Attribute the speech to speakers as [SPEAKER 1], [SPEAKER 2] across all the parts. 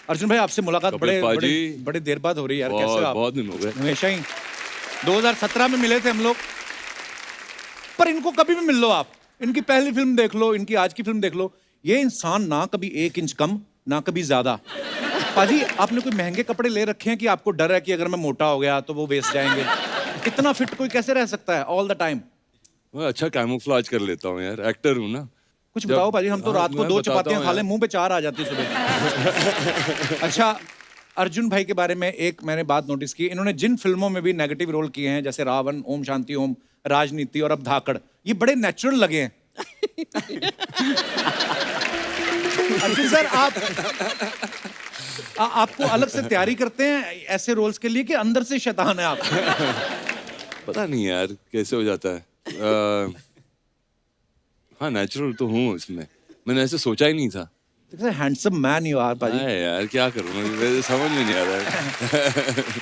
[SPEAKER 1] अर्जुन भाई आपसे मुलाकात बड़े देर बाद हो रही है यार, कैसे आप?
[SPEAKER 2] बहुत दिन हो गए।
[SPEAKER 1] हमेशा ही 2017 में मिले थे हम लोग, पर इनको कभी भी मिल लो आप, इनकी पहली फिल्म देख लो, इनकी आज की फिल्म देख लो, ये इंसान ना कभी 1 इंच कम ना कभी ज्यादा। पाजी आपने कोई महंगे कपड़े ले रखे हैं कि आपको डर है कि अगर मैं मोटा हो गया तो वो वेस्ट जाएंगे? इतना फिट कोई कैसे रह सकता है ऑल द टाइम?
[SPEAKER 2] मैं अच्छा कैमोफ्लेज कर लेता हूँ यार, एक्टर हूँ ना।
[SPEAKER 1] कुछ बताओ पाजी, हम तो रात को 2 चपातियां खा ले, मुंह पे 4 आ जाती सुबह। अच्छा, अर्जुन भाई के बारे में एक मैंने बात नोटिस की, इन्होंने जिन फिल्मों में भी नेगेटिव रोल किए हैं, जैसे रावण, ओम शांति ओम, राजनीति और अब धाकड़, ये बड़े नेचुरल लगे हैं। अर्जुन सर आपको अलग से तैयारी करते हैं ऐसे रोल्स के लिए कि अंदर से शैतान है आप?
[SPEAKER 2] पता नहीं यार कैसे हो जाता है। हाँ नेचुरल तो हूँ इसमें, मैंने ऐसे सोचा ही नहीं था।
[SPEAKER 1] हैंडसम मैन यू आर पाजी।
[SPEAKER 2] यार क्या करूँ, मुझे समझ में नहीं आ रहा है।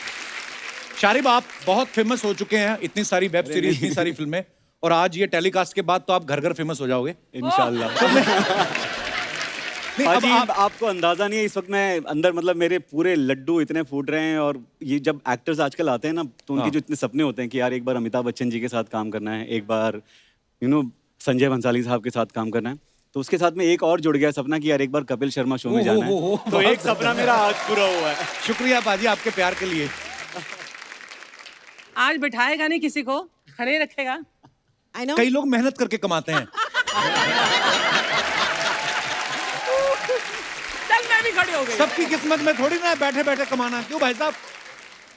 [SPEAKER 1] शारिब आप बहुत फेमस हो चुके हैं, इतनी सारी वेब सीरीज, इतनी सारी फिल्में, और आज ये टेलीकास्ट के बाद तो आप घर घर फेमस हो जाओगे इंशाल्लाह।
[SPEAKER 3] पाजी आपको अंदाजा नहीं है, इस वक्त मैं अंदर मतलब मेरे पूरे लड्डू इतने फूट रहे हैं। और ये जब एक्टर्स आजकल आते हैं ना, तो उनके जो इतने सपने होते हैं कि यार एक बार अमिताभ बच्चन जी के साथ काम करना है, एक बार संजय भंसाली साहब के साथ काम करना है, तो उसके साथ में एक और जुड़ गया सपना कि यार एक बार कपिल शर्मा शो में जाना है। तो एक सपना मेरा आज पूरा हुआ है।
[SPEAKER 1] शुक्रिया पाजी आपके प्यार के लिए।
[SPEAKER 4] आज बिठाएगा नहीं किसी को, खड़े रखेगा।
[SPEAKER 1] कई लोग मेहनत करके कमाते हैं।
[SPEAKER 4] चल मैं भी खड़ी हो गई।
[SPEAKER 1] सबकी किस्मत में थोड़ी ना बैठे बैठे कमाना। क्यों भाई साहब,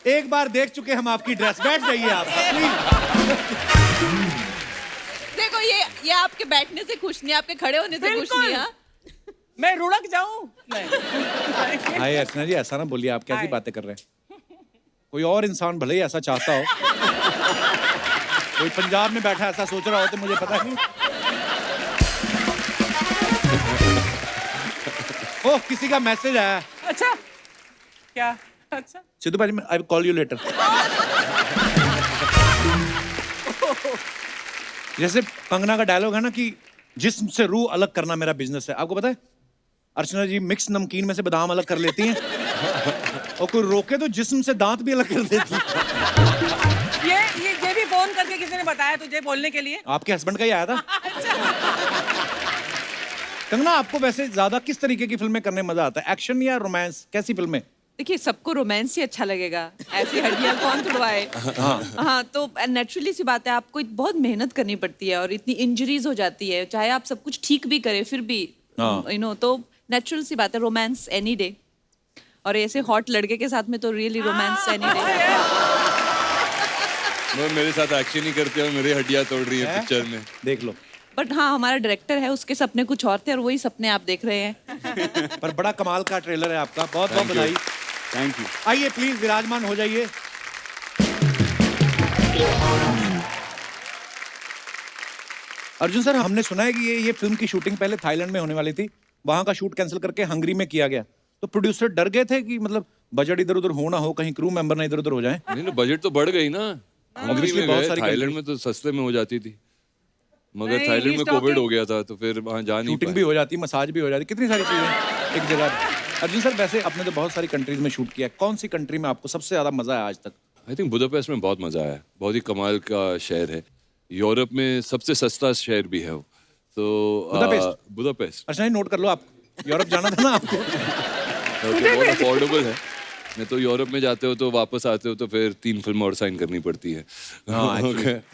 [SPEAKER 1] एक बार देख चुके हम आपकी ड्रेस, बैठ जाइए आप प्लीज।
[SPEAKER 5] देखो ये आपके बैठने से खुश नहीं, आपके खड़े होने से खुश नहीं है।
[SPEAKER 4] मैं रुड़क जाऊं?
[SPEAKER 1] हाय अर्चना जी, ऐसा ना बोलिए, आप कैसी बातें कर रहे हैं? कोई और इंसान भले ही ऐसा चाहता हो, कोई पंजाब में बैठा ऐसा सोच रहा हो तो मुझे पता नहीं। ओह किसी का मैसेज आया।
[SPEAKER 4] अच्छा क्या? अच्छा
[SPEAKER 1] सिद्धू भाई, I will call you later. जैसे कंगना का डायलॉग है ना कि जिस्म से रूह अलग करना मेरा बिजनेस है। आपको पता है अर्चना जी मिक्स नमकीन में से बादाम अलग कर लेती हैं, और कोई रोके तो जिस्म से दांत भी अलग कर देती है।
[SPEAKER 4] ये भी फोन करके किसी ने बताया तुझे बोलने के लिए?
[SPEAKER 1] आपके हस्बैंड का ही आया था। कंगना आपको वैसे ज्यादा किस तरीके की फिल्में करने में मजा आता है, एक्शन या रोमांस, कैसी फिल्में?
[SPEAKER 5] देखिए सबको रोमांस ही अच्छा लगेगा, ऐसी हड्डियां कौन तुड़वाए। हाँ तो नेचुरली सी बात है, आपको बहुत मेहनत करनी पड़ती है और इतनी इंजरीज हो जाती है, चाहे आप सब कुछ ठीक भी करें फिर भी तो नेचुरल सी बात है, रोमांस एनी डे। और ऐसे हॉट लड़के के साथ में तो रियली रोमांस एनी डे।
[SPEAKER 2] मेरे साथ एक्शन ही करते हो, मेरी हड्डियां तोड़ रही है पिक्चर में, देख लो।
[SPEAKER 5] बट हाँ हमारा डायरेक्टर है, उसके सपने कुछ और थे और वही सपने आप देख रहे हैं।
[SPEAKER 1] पर बड़ा कमाल का ट्रेलर है आपका, बहुत बहुत बधाई।
[SPEAKER 3] Thank you.
[SPEAKER 1] आइए प्लीज विराजमान हो जाइए। अर्जुन सर, हमने सुना है कि ये फिल्म की शूटिंग पहले थाईलैंड में होने वाली थी, वहां का शूट कैंसिल करके हंगरी में किया गया, तो प्रोड्यूसर डर गए थे कि मतलब बजट इधर उधर हो ना हो, कहीं क्रू मेंबर ना इधर उधर हो जाए।
[SPEAKER 2] नहीं बजट तो बढ़ गई ना,
[SPEAKER 1] Obviously बहुत सारी
[SPEAKER 2] थाईलैंड में तो सस्ते में हो जाती थी, मगर थाईलैंड में कोविड हो गया था तो फिर वहाँ जा नहीं
[SPEAKER 1] शूटिंग भी हो जाती, मसाज भी हो जाती, कितनी सारी चीजें एक जगह। अर्जुन सर वैसे आपने तो बहुत सारी कंट्रीज में शूट किया है, कौन सी कंट्री में आपको सबसे ज्यादा मजा आया आज तक?
[SPEAKER 2] आई थिंक बुदापेस्ट में बहुत मजा आया, बहुत ही कमाल का शहर है, यूरोप में सबसे सस्ता शहर भी है वो, तो बुदापेस्ट।
[SPEAKER 1] अच्छा नोट कर लो, आप यूरोप जाना था ना आपको।
[SPEAKER 2] बहुत अफोर्डेबल है, नहीं तो यूरोप में जाते हो तो वापस आते हो तो फिर 3 फिल्म और साइन करनी पड़ती है।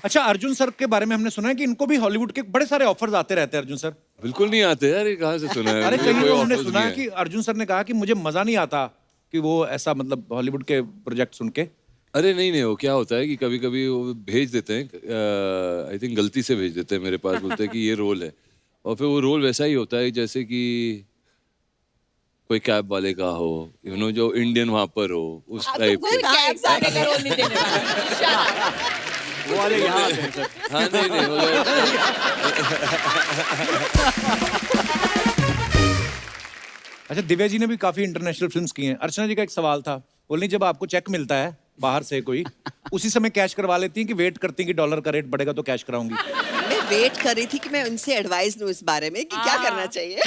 [SPEAKER 1] अच्छा अर्जुन सर के बारे में हमने सुना है कि इनको भी हॉलीवुड के बड़े सारे ऑफर्स आते रहते हैं। अर्जुन सर
[SPEAKER 2] बिल्कुल नहीं आते यार, ये कहाँ से सुना है?
[SPEAKER 1] अरे कहीं तो हमने सुना है कि अर्जुन सर ने कहा कि मुझे मजा नहीं आता कि वो ऐसा मतलब हॉलीवुड के प्रोजेक्ट सुन के।
[SPEAKER 2] अरे नहीं वो क्या होता है कि कभी कभी वो भेज देते हैं, आई थिंक गलती से भेज देते हैं मेरे पास, बोलते हैं कि ये रोल है, और फिर वो रोल वैसा ही होता है जैसे कि कोई कैब वाले का हो, जो इंडियन वहां पर हो, उस टाइप
[SPEAKER 5] कोई कैब वाले का रोल नहीं देने वाला।
[SPEAKER 3] वो वाले यहाँ आते हैं सर।
[SPEAKER 2] हाँ नहीं
[SPEAKER 1] अच्छा दिव्या जी ने भी काफी इंटरनेशनल फिल्म्स की हैं। अर्चना जी का एक सवाल था, बोलनी जब आपको चेक मिलता है बाहर से कोई, उसी समय कैश करवा लेती हैं कि वेट करती हैं कि डॉलर का रेट बढ़ेगा तो कैश कराऊंगी?
[SPEAKER 5] मैं
[SPEAKER 6] वेट कर रही थी कि मैं उनसे एडवाइस लूं इस बारे में कि क्या करना चाहिए।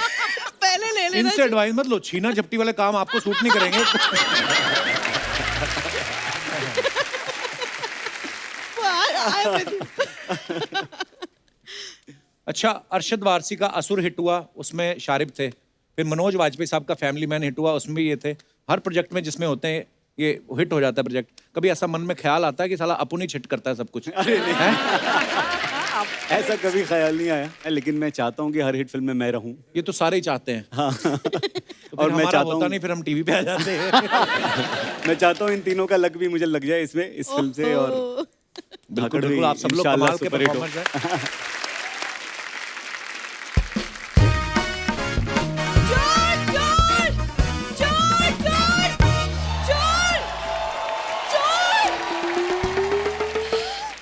[SPEAKER 6] पहले ले लेना
[SPEAKER 1] इनसे एडवाइस मत लो, छीना झपटी वाले काम आपको सूट नहीं करेंगे। अच्छा, अरशद वारसी का असुर हिट हुआ, उसमें शारिब थे। फिर मनोज वाजपेयी साहब का फैमिली मैन हिट हुआ, उसमें भी ये थे। हर प्रोजेक्ट में जिसमें होते हैं ये हिट हो जाता है प्रोजेक्ट। कभी ऐसा मन में ख्याल आता है कि साला अपन ही हिट करता है सब कुछ?
[SPEAKER 3] अरे नहीं, ऐसा कभी ख्याल नहीं आया, लेकिन मैं चाहता हूँ कि हर हिट फिल्म में मैं रहूं।
[SPEAKER 1] ये तो सारे ही चाहते हैं।
[SPEAKER 3] हाँ।
[SPEAKER 1] तो
[SPEAKER 3] और मैं चाहता
[SPEAKER 1] होता
[SPEAKER 3] हूँ,
[SPEAKER 1] नहीं, फिर हम टीवी पे आ जाते हैं।
[SPEAKER 3] मैं चाहता हूँ इन तीनों का लक भी मुझे लग जाए इसमें, इस फिल्म से। और
[SPEAKER 1] बिल्कुल बिल्कुल, आप सब लोग
[SPEAKER 3] इंशाल्लाह
[SPEAKER 1] कमाल के
[SPEAKER 3] सुपर हिट हो।
[SPEAKER 1] परफॉर्मर्स हैं।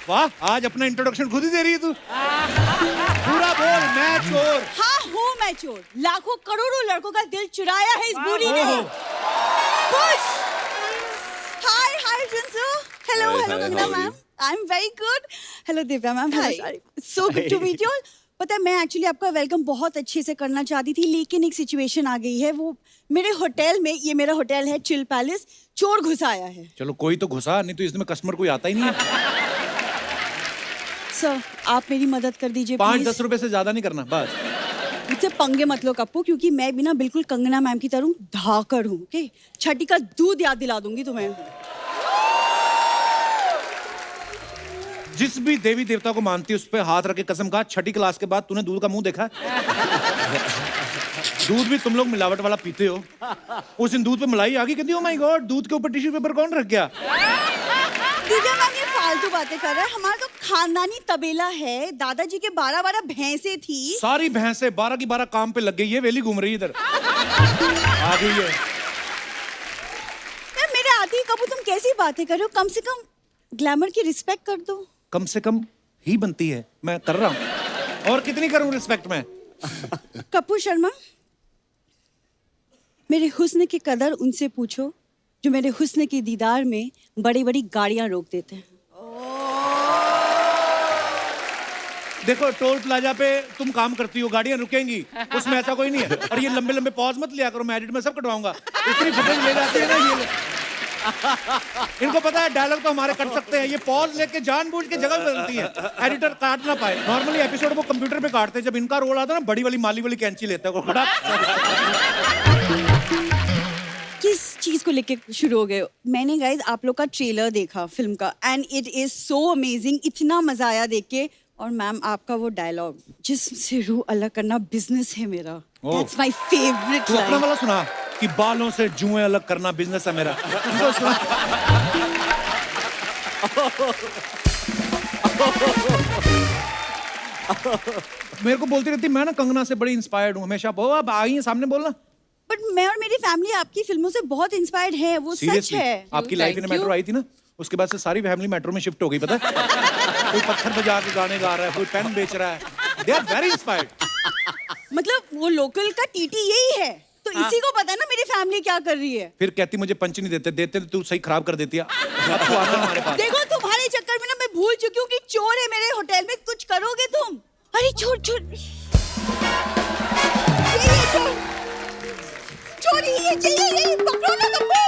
[SPEAKER 1] वाह, आज अपना इंट्रोडक्शन खुद ही दे रही है तू। पूरा बोल, मैं चोर।
[SPEAKER 7] हाँ हूँ मैं चोर, लाखों करोड़ों लड़कों का दिल चुराया है इस बूढ़ी ने। खुश। Hi hi Jinsoo, hello
[SPEAKER 2] Hi,
[SPEAKER 7] hello
[SPEAKER 2] hi,
[SPEAKER 7] Kangana
[SPEAKER 2] how are
[SPEAKER 7] ma'am,
[SPEAKER 2] you?
[SPEAKER 7] I am very good. Hello Divya ma'am, so good to meet you. पता है मैं एक्चुअली आपका वेलकम बहुत अच्छे से करना चाहती थी, लेकिन एक सिचुएशन आ गई है। वो मेरे होटल में, ये मेरा होटल है चिल पैलेस, चोर घुस आया है।
[SPEAKER 1] चलो कोई तो घुसा, नहीं तो इसमें कस्टमर कोई आता ही नहीं है।
[SPEAKER 7] सर आप मेरी मदद कर दीजिए
[SPEAKER 1] 5-10 रुपए से ज्यादा नहीं करना, बस।
[SPEAKER 7] मुझसे पंगे मत लो कप्पू, क्योंकि मैं भी ना बिल्कुल कंगना मैम की तरह धाकड़ हूँ। ओके, छठी का दूध याद दिला दूंगी तुम्हें।
[SPEAKER 1] जिस भी देवी देवता को मानती है उस पे हाथ रख के कसम खा, छठी क्लास के बाद तूने दूध का मुंह देखा है? दूध भी तुम लोग मिलावट वाला पीते हो। उस दिन दूध पे मलाई आ गई, कहती ओ माय गॉड, दूध के ऊपर टिश्यू पेपर कौन रख गया?
[SPEAKER 7] दिव्या मैम ये फालतू बातें कर रहा है। हमारा तो खानदानी तबेला है, दादाजी के 12 भैंसे थी।
[SPEAKER 1] सारी भैंसे 12 की 12 काम पे लग गई है, वेली घूम रही है इधर। आ गई है।
[SPEAKER 7] यार मेरे आती कबू तुम कैसी बातें कर रहे हो? कम से कम ग्लैमर की रिस्पेक्ट कर दो।
[SPEAKER 1] कम से कम ही बनती है, मैं कर रहा हूँ। और कितनी करूँ रिस्पेक्ट में?
[SPEAKER 7] कपूर शर्मा, मेरे हुस्न की कदर उनसे पूछो जो मेरे हुस्न के दीदार में बड़ी बड़ी गाड़ियां रोक देते हैं।
[SPEAKER 1] देखो, टोल प्लाजा पे तुम काम करती हो, गाड़ियां रुकेंगी, उसमें ऐसा कोई नहीं है। और ये लंबे लंबे पॉज मत लिया करो, मैं एडिट में सब कटवाऊंगा। इतनी फुटेज ले जाते हैं ना ये लोग। इनको पता है डायलॉग तो हमारे कट सकते हैं, ये पॉज लेके जानबूझ के जगह बदलती है, एडिटर काट ना पाए। नॉर्मली एपिसोड वो कंप्यूटर पे काटते हैं, जब इनका रोल आता है ना, बड़ी वाली माली वाली कैंची लेता है वो खड़ा।
[SPEAKER 7] किस चीज को लेके शुरू हो गए? मैंने गाइज आप लोग का ट्रेलर देखा फिल्म का, and it is so amazing, इतना मजा आया देख के। और मैम आपका वो डायलॉग, जिस्म से रूह अलग करना बिजनेस है मेरा, दैट्स माय फेवरेट
[SPEAKER 1] तू अपना
[SPEAKER 7] लाइन।
[SPEAKER 1] वाला सुना कि बालों से जुएं अलग करना बिजनेस है मेरा। तो सुना। मेरे को बोलती रहती, मैं ना कंगना से बड़ी इंस्पायर्ड हूँ हमेशा। अब आई है सामने बोलना।
[SPEAKER 7] बट मैं और मेरी फैमिली आपकी फिल्मों से बहुत इंस्पायर्ड है, वो सच
[SPEAKER 1] Seriously,
[SPEAKER 7] है।
[SPEAKER 1] आपकी लाइफ इन मेट्रो आई थी ना, उसके बाद से सारी फैमिली मेट्रो में शिफ्ट हो गई, पता है? कोई पत्थर बजा के गाने गा रहा है, कोई पेन बेच रहा है। They are very inspired.
[SPEAKER 7] मतलब वो लोकल का टीटी यही है, तो इसी को पता है ना मेरी फैमिली क्या कर रही है।
[SPEAKER 1] फिर कहती मुझे पंच नहीं देते, देते तो तू सही खराब कर देती है। अब तू आना हमारे पास।
[SPEAKER 7] देखो तुम्हारे चक्कर में ना मैं भूल चुकी हूँ कि चोर है मेरे होटल में, कुछ करोगे तुम? अरे चोर चोर, ये चोर, चोरी ये चाहिए, ये पकड़ो ना कप्पू।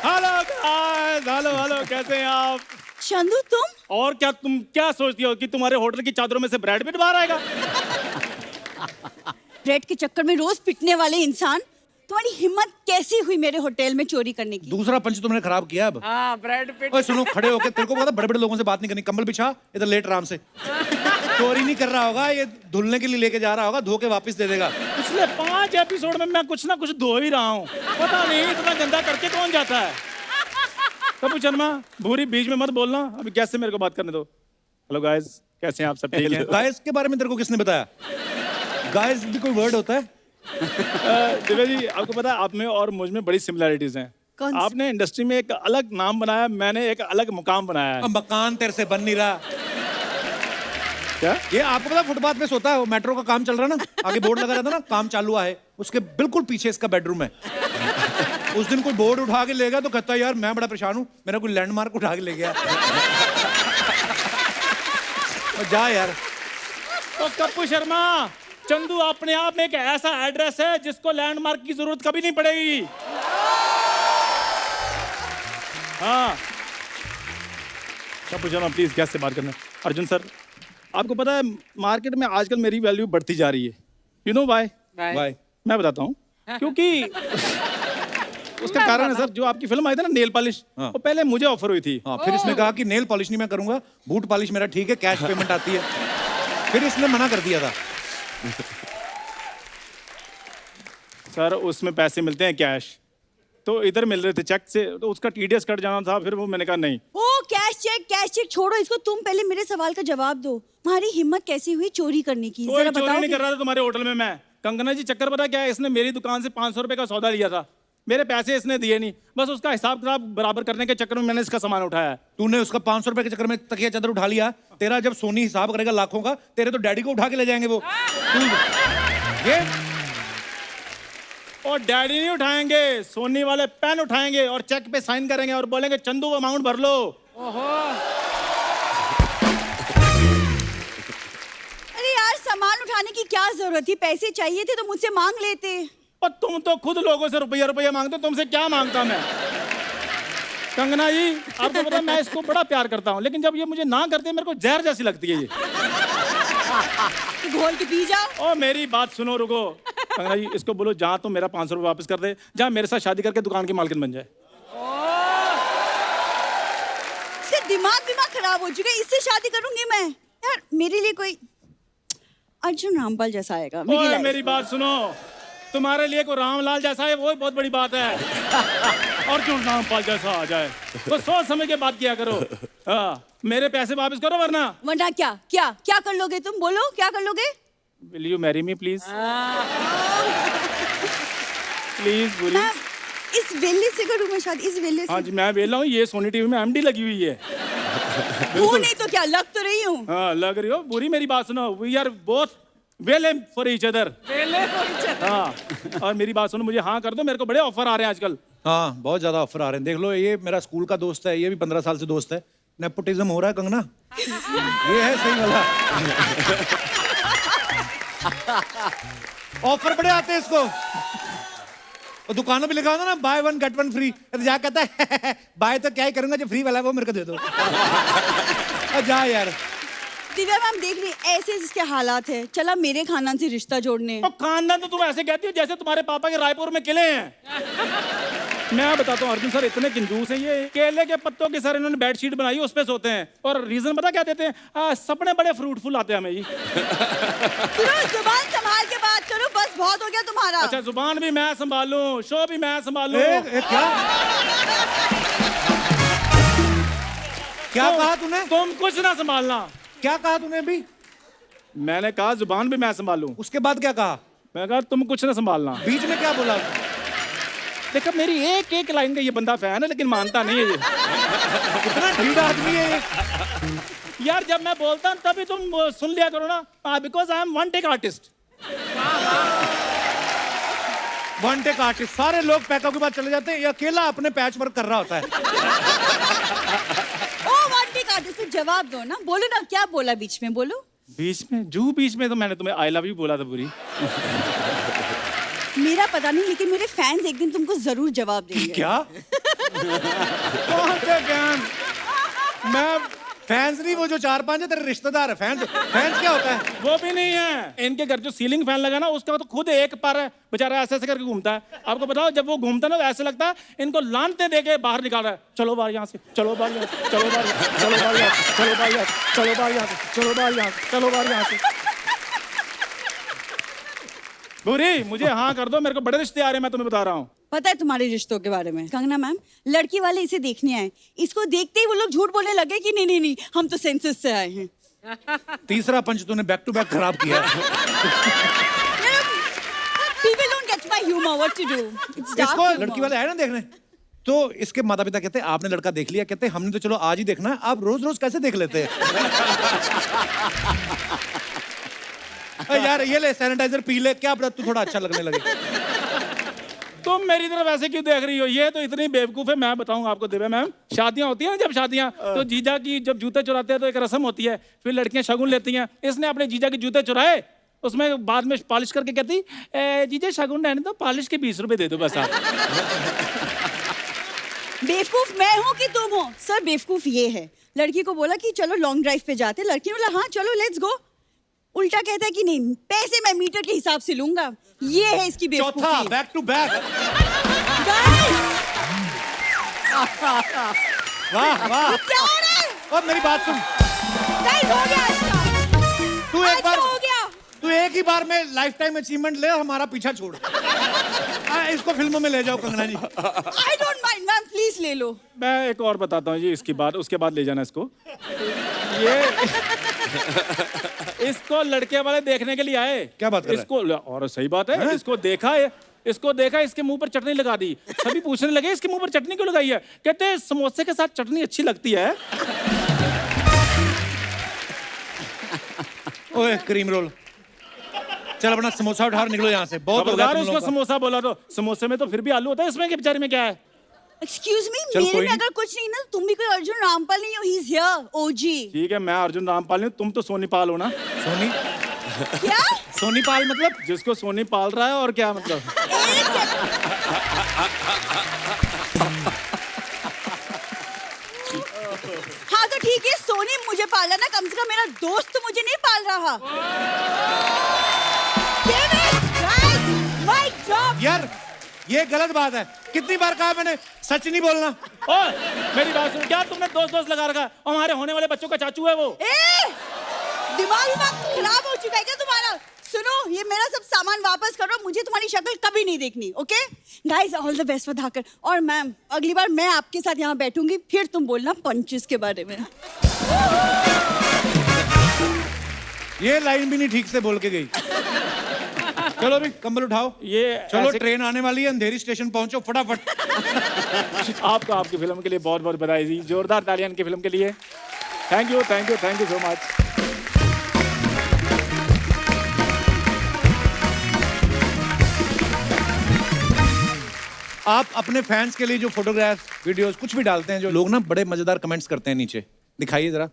[SPEAKER 8] हेलो गाइस, हेलो कैसे हैं आप?
[SPEAKER 7] चंदू तुम?
[SPEAKER 8] और क्या तुम क्या सोचती हो कि तुम्हारे होटल की चादरों में से ब्रेड पिट बाहर आएगा?
[SPEAKER 7] ब्रेड के चक्कर में रोज पिटने वाले इंसान, तुम्हारी हिम्मत कैसी हुई मेरे होटल में चोरी करने की?
[SPEAKER 1] दूसरा पंच तुमने खराब किया अब।
[SPEAKER 4] हाँ ब्रेड पिट।
[SPEAKER 1] ओए सुनो, खड़े होके, तेरे को पता बड़े बड़े लोगों से बात नहीं करनी। कंबल बिछा, इधर लेट आराम से। चोरी नहीं कर रहा होगा, ये धुलने के लिए लेके जा रहा होगा, धो के वापस दे देगा।
[SPEAKER 8] पिछले 5 एपिसोड में मैं कुछ ना कुछ धो ही रहा हूँ, पता नहीं इतना गंदा करके कौन जाता है। कपूर शर्मा, भूरी बीच में मत बोलना, अभी कैसे मेरे को बात करने दो। हेलो गाइस, कैसे हैं आप? सब ठीक हैं?
[SPEAKER 1] गाइस के बारे में तेरे को किसने बताया? गाइस भी कोई वर्ड होता है?
[SPEAKER 8] दिव्या जी, आपको पता है आप में और मुझ में बड़ी सिमिलैरिटीज हैं।
[SPEAKER 7] कौन सी?
[SPEAKER 8] आपने इंडस्ट्री में एक अलग नाम बनाया, मैंने एक अलग मुकाम बनाया है।
[SPEAKER 1] अब मकान तेरे से बन नहीं रहा।
[SPEAKER 8] क्या?
[SPEAKER 1] ये आपको पता फुटपाथ पे सोता है, वो मेट्रो का काम चल रहा है ना, आगे बोर्ड लगा रहता है ना, काम चालू है, उसके बिल्कुल पीछे इसका बेडरूम है। उस दिन कोई बोर्ड उठा के ले गया तो कहता यार मैं बड़ा परेशान हूं, मेरा कोई लैंडमार्क उठा के ले गया। जा यार।
[SPEAKER 8] तो कप्पू शर्मा, चंदू अपने आप में एक ऐसा एड्रेस है जिसको लैंडमार्क की जरूरत कभी नहीं पड़ेगी। हाँ कप्पू शर्मा प्लीज गैस से बात करना। अर्जुन सर, आपको पता है मार्केट में आजकल मेरी वैल्यू बढ़ती जा रही है। You know why?
[SPEAKER 1] बाय।
[SPEAKER 8] मैं बताता हूँ क्योंकि उसका कारण है सर, जो आपकी फिल्म आई थी ना नेल पॉलिश, वो पहले मुझे ऑफर हुई थी।
[SPEAKER 1] हाँ, फिर इसने कहा कि नेल पॉलिश नहीं मैं करूंगा, बूट पॉलिश मेरा ठीक है, कैश पेमेंट आती है। फिर इसने मना कर दिया था।
[SPEAKER 8] सर उसमें पैसे मिलते हैं कैश, तो इधर मिल रहे थे चेक से, तो उसका टीडीएस कट जाना था। फिर वो मैंने कहा नहीं।
[SPEAKER 7] ओ कैश चेक छोड़ो इसको, तुम पहले मेरे सवाल का जवाब दो। तुम्हारी हिम्मत कैसी हुई चोरी करने की?
[SPEAKER 8] कोई
[SPEAKER 7] जरा
[SPEAKER 8] चोरी
[SPEAKER 7] बताओ।
[SPEAKER 8] नहीं कर रहा था तुम्हारे होटल में मैं। कंगना जी चक्कर पता क्या है, इसने मेरी दुकान से 500 रुपए का सौदा लिया था, मेरे पैसे इसने दिए नहीं, बस उसका हिसाब किताब बराबर करने के चक्कर में मैंने इसका सामान उठाया।
[SPEAKER 1] तूने उसका 500 रुपए के चक्कर में तकिया चादर उठा लिया। तेरा जब सोनी हिसाब करेगा लाखों का, तेरे तो डैडी को उठा के ले जाएंगे वो। ये
[SPEAKER 8] और डैडी नहीं उठाएंगे, सोनी वाले पेन उठाएंगे और चेक पे साइन करेंगे और बोलेंगे चंदू वो अमाउंट भर लो।
[SPEAKER 7] अरे यार सामान उठाने की क्या जरूरत थी? पैसे चाहिए थे तो मुझसे मांग लेते।
[SPEAKER 8] और तुम तो खुद लोगों से रुपया मांगते हो, तुमसे क्या मांगता मैं? कंगना जी आपको पता है मैं इसको बड़ा प्यार करता हूँ, लेकिन जब ये मुझे ना करते मेरे को जहर जैसी लगती है ये।
[SPEAKER 7] घोल के पी जाओ।
[SPEAKER 8] ओ मेरी बात सुनो, रुको। कंगना जी इसको बोलो जहाँ तो मेरा 500 रुपये वापस कर दे, जहाँ मेरे साथ शादी करके दुकान की मालकिन बन जाए।
[SPEAKER 7] इसका दिमाग खराब हो चुका है, इससे शादी करूंगी मैं? यार मेरे लिए कोई अर्जुन रामपाल जैसा आएगा
[SPEAKER 8] ओए मेरी बात सुनो, तुम्हारे लिए कोई रामलाल जैसा है वो बहुत बड़ी बात है। अर्जुन रामपाल जैसा आ जाए तो सोच समझ के बात किया करो। हाँ मेरे पैसे वापस करो वरना
[SPEAKER 7] क्या कर लोगे तुम? बोलो क्या कर लोगे?
[SPEAKER 8] Will you marry me please? Please बोलिए।
[SPEAKER 7] मैं इस वेले से करूँ मैं शादी? इस वेले से?
[SPEAKER 8] हाँ जी मैं वेला हूँ, ये सोनी टीवी में एमडी लगी हुई है।
[SPEAKER 7] वो नहीं तो क्या, लग तो रही हूँ।
[SPEAKER 8] हाँ लग रही हो। बुरी मेरी बात सुनो, we are both well for each other. हाँ और मेरी बात सुनो, मुझे हाँ कर दो, मेरे को बड़े ऑफर आ रहे हैं आजकल।
[SPEAKER 1] हाँ बहुत ज्यादा ऑफर आ रहे हैं। देख लो ये मेरा स्कूल का दोस्त है, ये भी 15 साल से दोस्त है। नेपोटिज्म हो रहा है कंगना, ये है सही वाला। ऑफर बड़े आते हैं इसको। और दुकानों पे लिखा होता ना बाय 1 गेट 1 फ्री, तो जा कहता है बाय तो क्या ही करूंगा, जो फ्री वाला है वो मेरे को दे दो। जा यार।
[SPEAKER 7] दिव्या मैम देख रही ऐसे जिसके हालात है, चला मेरे खानदान से रिश्ता जोड़ने।
[SPEAKER 8] और खानदान तो तुम ऐसे कहती हो जैसे तुम्हारे पापा के रायपुर में किले हैं। मैं बताता हूँ अर्जुन सर इतने कंजूस है, ये केले के पत्तों की सर इन्होंने बेडशीट बनाई, उस पे सोते हैं। और रीजन पता क्या देते हैं? सपने बड़े फ्रूटफुल आते हैं हमें जी।
[SPEAKER 7] जुबान संभाल के बात करो, बस बहुत हो गया तुम्हारा।
[SPEAKER 8] अच्छा जुबान भी मैं संभालूं, शो भी मैं संभालूं।
[SPEAKER 1] क्या कहा तूने?
[SPEAKER 8] तुम कुछ ना संभालना।
[SPEAKER 1] क्या कहा तूने अभी?
[SPEAKER 8] मैंने कहा जुबान भी मैं संभालूं।
[SPEAKER 1] उसके बाद क्या कहा?
[SPEAKER 8] मैं कहा तुम कुछ ना संभालना।
[SPEAKER 1] बीच में क्या बोला?
[SPEAKER 8] देखा मेरी एक एक लाइन का ये बंदा फैन है लेकिन मानता नहीं है ये।
[SPEAKER 1] कितना ढीला आदमी है ये।
[SPEAKER 8] यार जब मैं बोलता हूँ तभी तुम सुन लिया करो ना, because I am one take artist.
[SPEAKER 1] One take artist, सारे लोग पैकअप के बाद चले जाते हैं, ये अकेला अपने पैच वर्क कर रहा होता है।
[SPEAKER 7] ओ वन टेक आर्टिस्ट, तो जवाब दो ना, बोलो ना क्या बोला बीच में, बोलो।
[SPEAKER 8] बीच में तो मैंने तुम्हें आई लव यू बोला था पूरी।
[SPEAKER 7] मेरा पता नहीं, लेकिन मेरे फैंस एक दिन तुमको जरूर जवाब देंगे।
[SPEAKER 1] क्या?
[SPEAKER 8] कौन से फैन?
[SPEAKER 1] मैं फैंस नहीं, वो जो 4-5 है तेरे रिश्तेदार है। फैंस क्या होता है?
[SPEAKER 8] वो भी नहीं है। इनके घर जो सीलिंग फैन लगा ना उसका तो खुद एक पर है, बेचारा ऐसे ऐसे करके घूमता है। आपको बताओ जब वो घूमता है ना ऐसे लगता है इनको लानते देके बाहर निकाल रहा है। चलो बाहर यहाँ से, चलो बाहर यहाँ से, चलो बाहर, चलो बाहर यहाँ से, चलो बाहर यहाँ से, चलो बाहर यहाँ से, चलो बाहर यहाँ से, चलो बाहर यहाँ से। बुरी मुझे हाँ कर दो, मेरे को बड़े रिश्ते आ रहे हैं, मैं तुम्हें बता रहा हूँ।
[SPEAKER 7] पता है तुम्हारे रिश्तों के बारे में? कंगना मैम, लड़की वाले इसे देखने आए, इसको देखते ही वो लोग झूठ बोलने लगे कि नहीं हम तो सेंसस से आए हैं।
[SPEAKER 1] तीसरा पंच तूने बैक टू बैक खराब किया।
[SPEAKER 7] People don't get my humor, what to do? It's dark
[SPEAKER 1] इसको
[SPEAKER 7] humor.
[SPEAKER 1] लड़की वाले आए ना देखने, तो इसके माता पिता कहते हैं आपने लड़का देख लिया? कहते हैं हमने तो चलो आज ही देखना है, आप रोज रोज कैसे देख लेते हैं? यार ये ले सैनिटाइजर पी ले, क्या पता तू थोड़ा अच्छा लगने लगे।
[SPEAKER 8] तुम मेरी तरफ ऐसे क्यों देख रही हो? ये तो इतनी बेवकूफ है, मैं बताऊं आपको दिव्या मैम। शादियां होती है ना, जब शादियां तो जीजा की जब जूते चुराते हैं तो एक रस्म होती है, फिर लड़कियां शगुन लेती हैं। इसने अपने जीजा के जूते चुराए, उसमें बाद में पॉलिश करके कहती जीजा शगुन रहने दो, पॉलिश के 20 रुपए दे दो बस आप।
[SPEAKER 7] बेवकूफ मैं हूँ कि तुम हो? सर बेवकूफ ये है, लड़की को बोला कि चलो लॉन्ग ड्राइव पे जाते, लड़की ने बोला हाँ चलो लेट्स गो, उल्टा कहता है कि नहीं पैसे मैं मीटर के हिसाब से लूंगा। ये है इसकी बेवकूफी।
[SPEAKER 1] चौथा बैक टू बैक। वाह वाह,
[SPEAKER 7] क्या हो रहा है?
[SPEAKER 1] और मेरी बात सुन,
[SPEAKER 7] Guys, हो गया इसका।
[SPEAKER 1] तू एक
[SPEAKER 7] आज
[SPEAKER 1] बार,
[SPEAKER 7] का हो गया।
[SPEAKER 1] तू एक ही बार में लाइफ टाइम अचीवमेंट ले और हमारा पीछा छोड़। इसको फिल्मों में ले जाओ कंगना जी।
[SPEAKER 7] I don't mind, ma'am please ले लो।
[SPEAKER 8] मैं एक और बताता हूँ जी, इसकी बात उसके बाद ले जाना इसको। ये इसको लड़के वाले देखने के लिए आए।
[SPEAKER 1] क्या बात कर रहा है?
[SPEAKER 8] इसको, और सही बात है, इसको देखा है, इसको देखा, इसके मुंह पर चटनी लगा दी। सभी पूछने लगे इसके मुंह पर चटनी क्यों लगाई है? कहते हैं समोसे के साथ चटनी अच्छी लगती है।
[SPEAKER 1] ओए क्रीम रोल, चल अपना समोसा उठा और निकलो यहाँ से, बहुत हो गया
[SPEAKER 8] खबरदार
[SPEAKER 1] तुम
[SPEAKER 8] उसको
[SPEAKER 1] लोगों का।
[SPEAKER 8] समोसा बोला तो समोसे में तो फिर भी आलू होता है, इसमें के बेचारे में क्या है?
[SPEAKER 7] एक्सक्यूज मी,
[SPEAKER 1] चल,
[SPEAKER 7] मेरे
[SPEAKER 1] कोई
[SPEAKER 7] में
[SPEAKER 1] नहीं।
[SPEAKER 7] अगर कुछ नहीं ना, तुम भी कोई अर्जुन रामपाल नहीं हो, ही इज हियर ओजी।
[SPEAKER 8] ठीक है, मैं अर्जुन रामपाल हूँ, तुम तो सोनी पाल हो ना।
[SPEAKER 1] सोनी,
[SPEAKER 7] क्या?
[SPEAKER 1] सोनी पाल मतलब?
[SPEAKER 8] जिसको सोनी पाल रहा है, और क्या मतलब?
[SPEAKER 7] एक सेकंड। हाँ तो ठीक है, सोनी मुझे पाला ना, कम से कम मेरा दोस्त तो मुझे नहीं पाल रहा। Damn it, guys, my job।
[SPEAKER 1] यार ये गलत बात है, कितनी बार कहा मैंने सच नहीं बोलना।
[SPEAKER 8] ओए, मेरी बात सुन, क्या तुमने दोस्त लगा रखा? और हमारे होने वाले बच्चों का चाचू है वो।
[SPEAKER 7] दिमाग खराब हो चुका है क्या तुम्हारा? सुनो, ये मेरा सब सामान वापस करो, मुझे तुम्हारी शक्ल कभी नहीं देखनी। Okay guys, all the best for Dhaakad. और मैम, अगली बार मैं आपके साथ यहाँ बैठूंगी, फिर तुम बोलना पंचेस के बारे में।
[SPEAKER 1] ये लाइन भी नहीं ठीक से बोल के गई। चलो अभी कंबल उठाओ,
[SPEAKER 8] ये
[SPEAKER 1] चलो
[SPEAKER 8] ऐसे-
[SPEAKER 1] ट्रेन आने वाली है, अंधेरी स्टेशन पहुंचो फटाफट।
[SPEAKER 8] आपको आपकी फिल्म के लिए बहुत बहुत बधाई जी, जोरदार तालियां इनकी फिल्म के लिए। Thank you so much.
[SPEAKER 1] आप अपने फैंस के लिए जो फोटोग्राफ, वीडियोस कुछ भी डालते हैं, जो लोग ना बड़े मजेदार कमेंट्स करते हैं नीचे, दिखाइए जरा।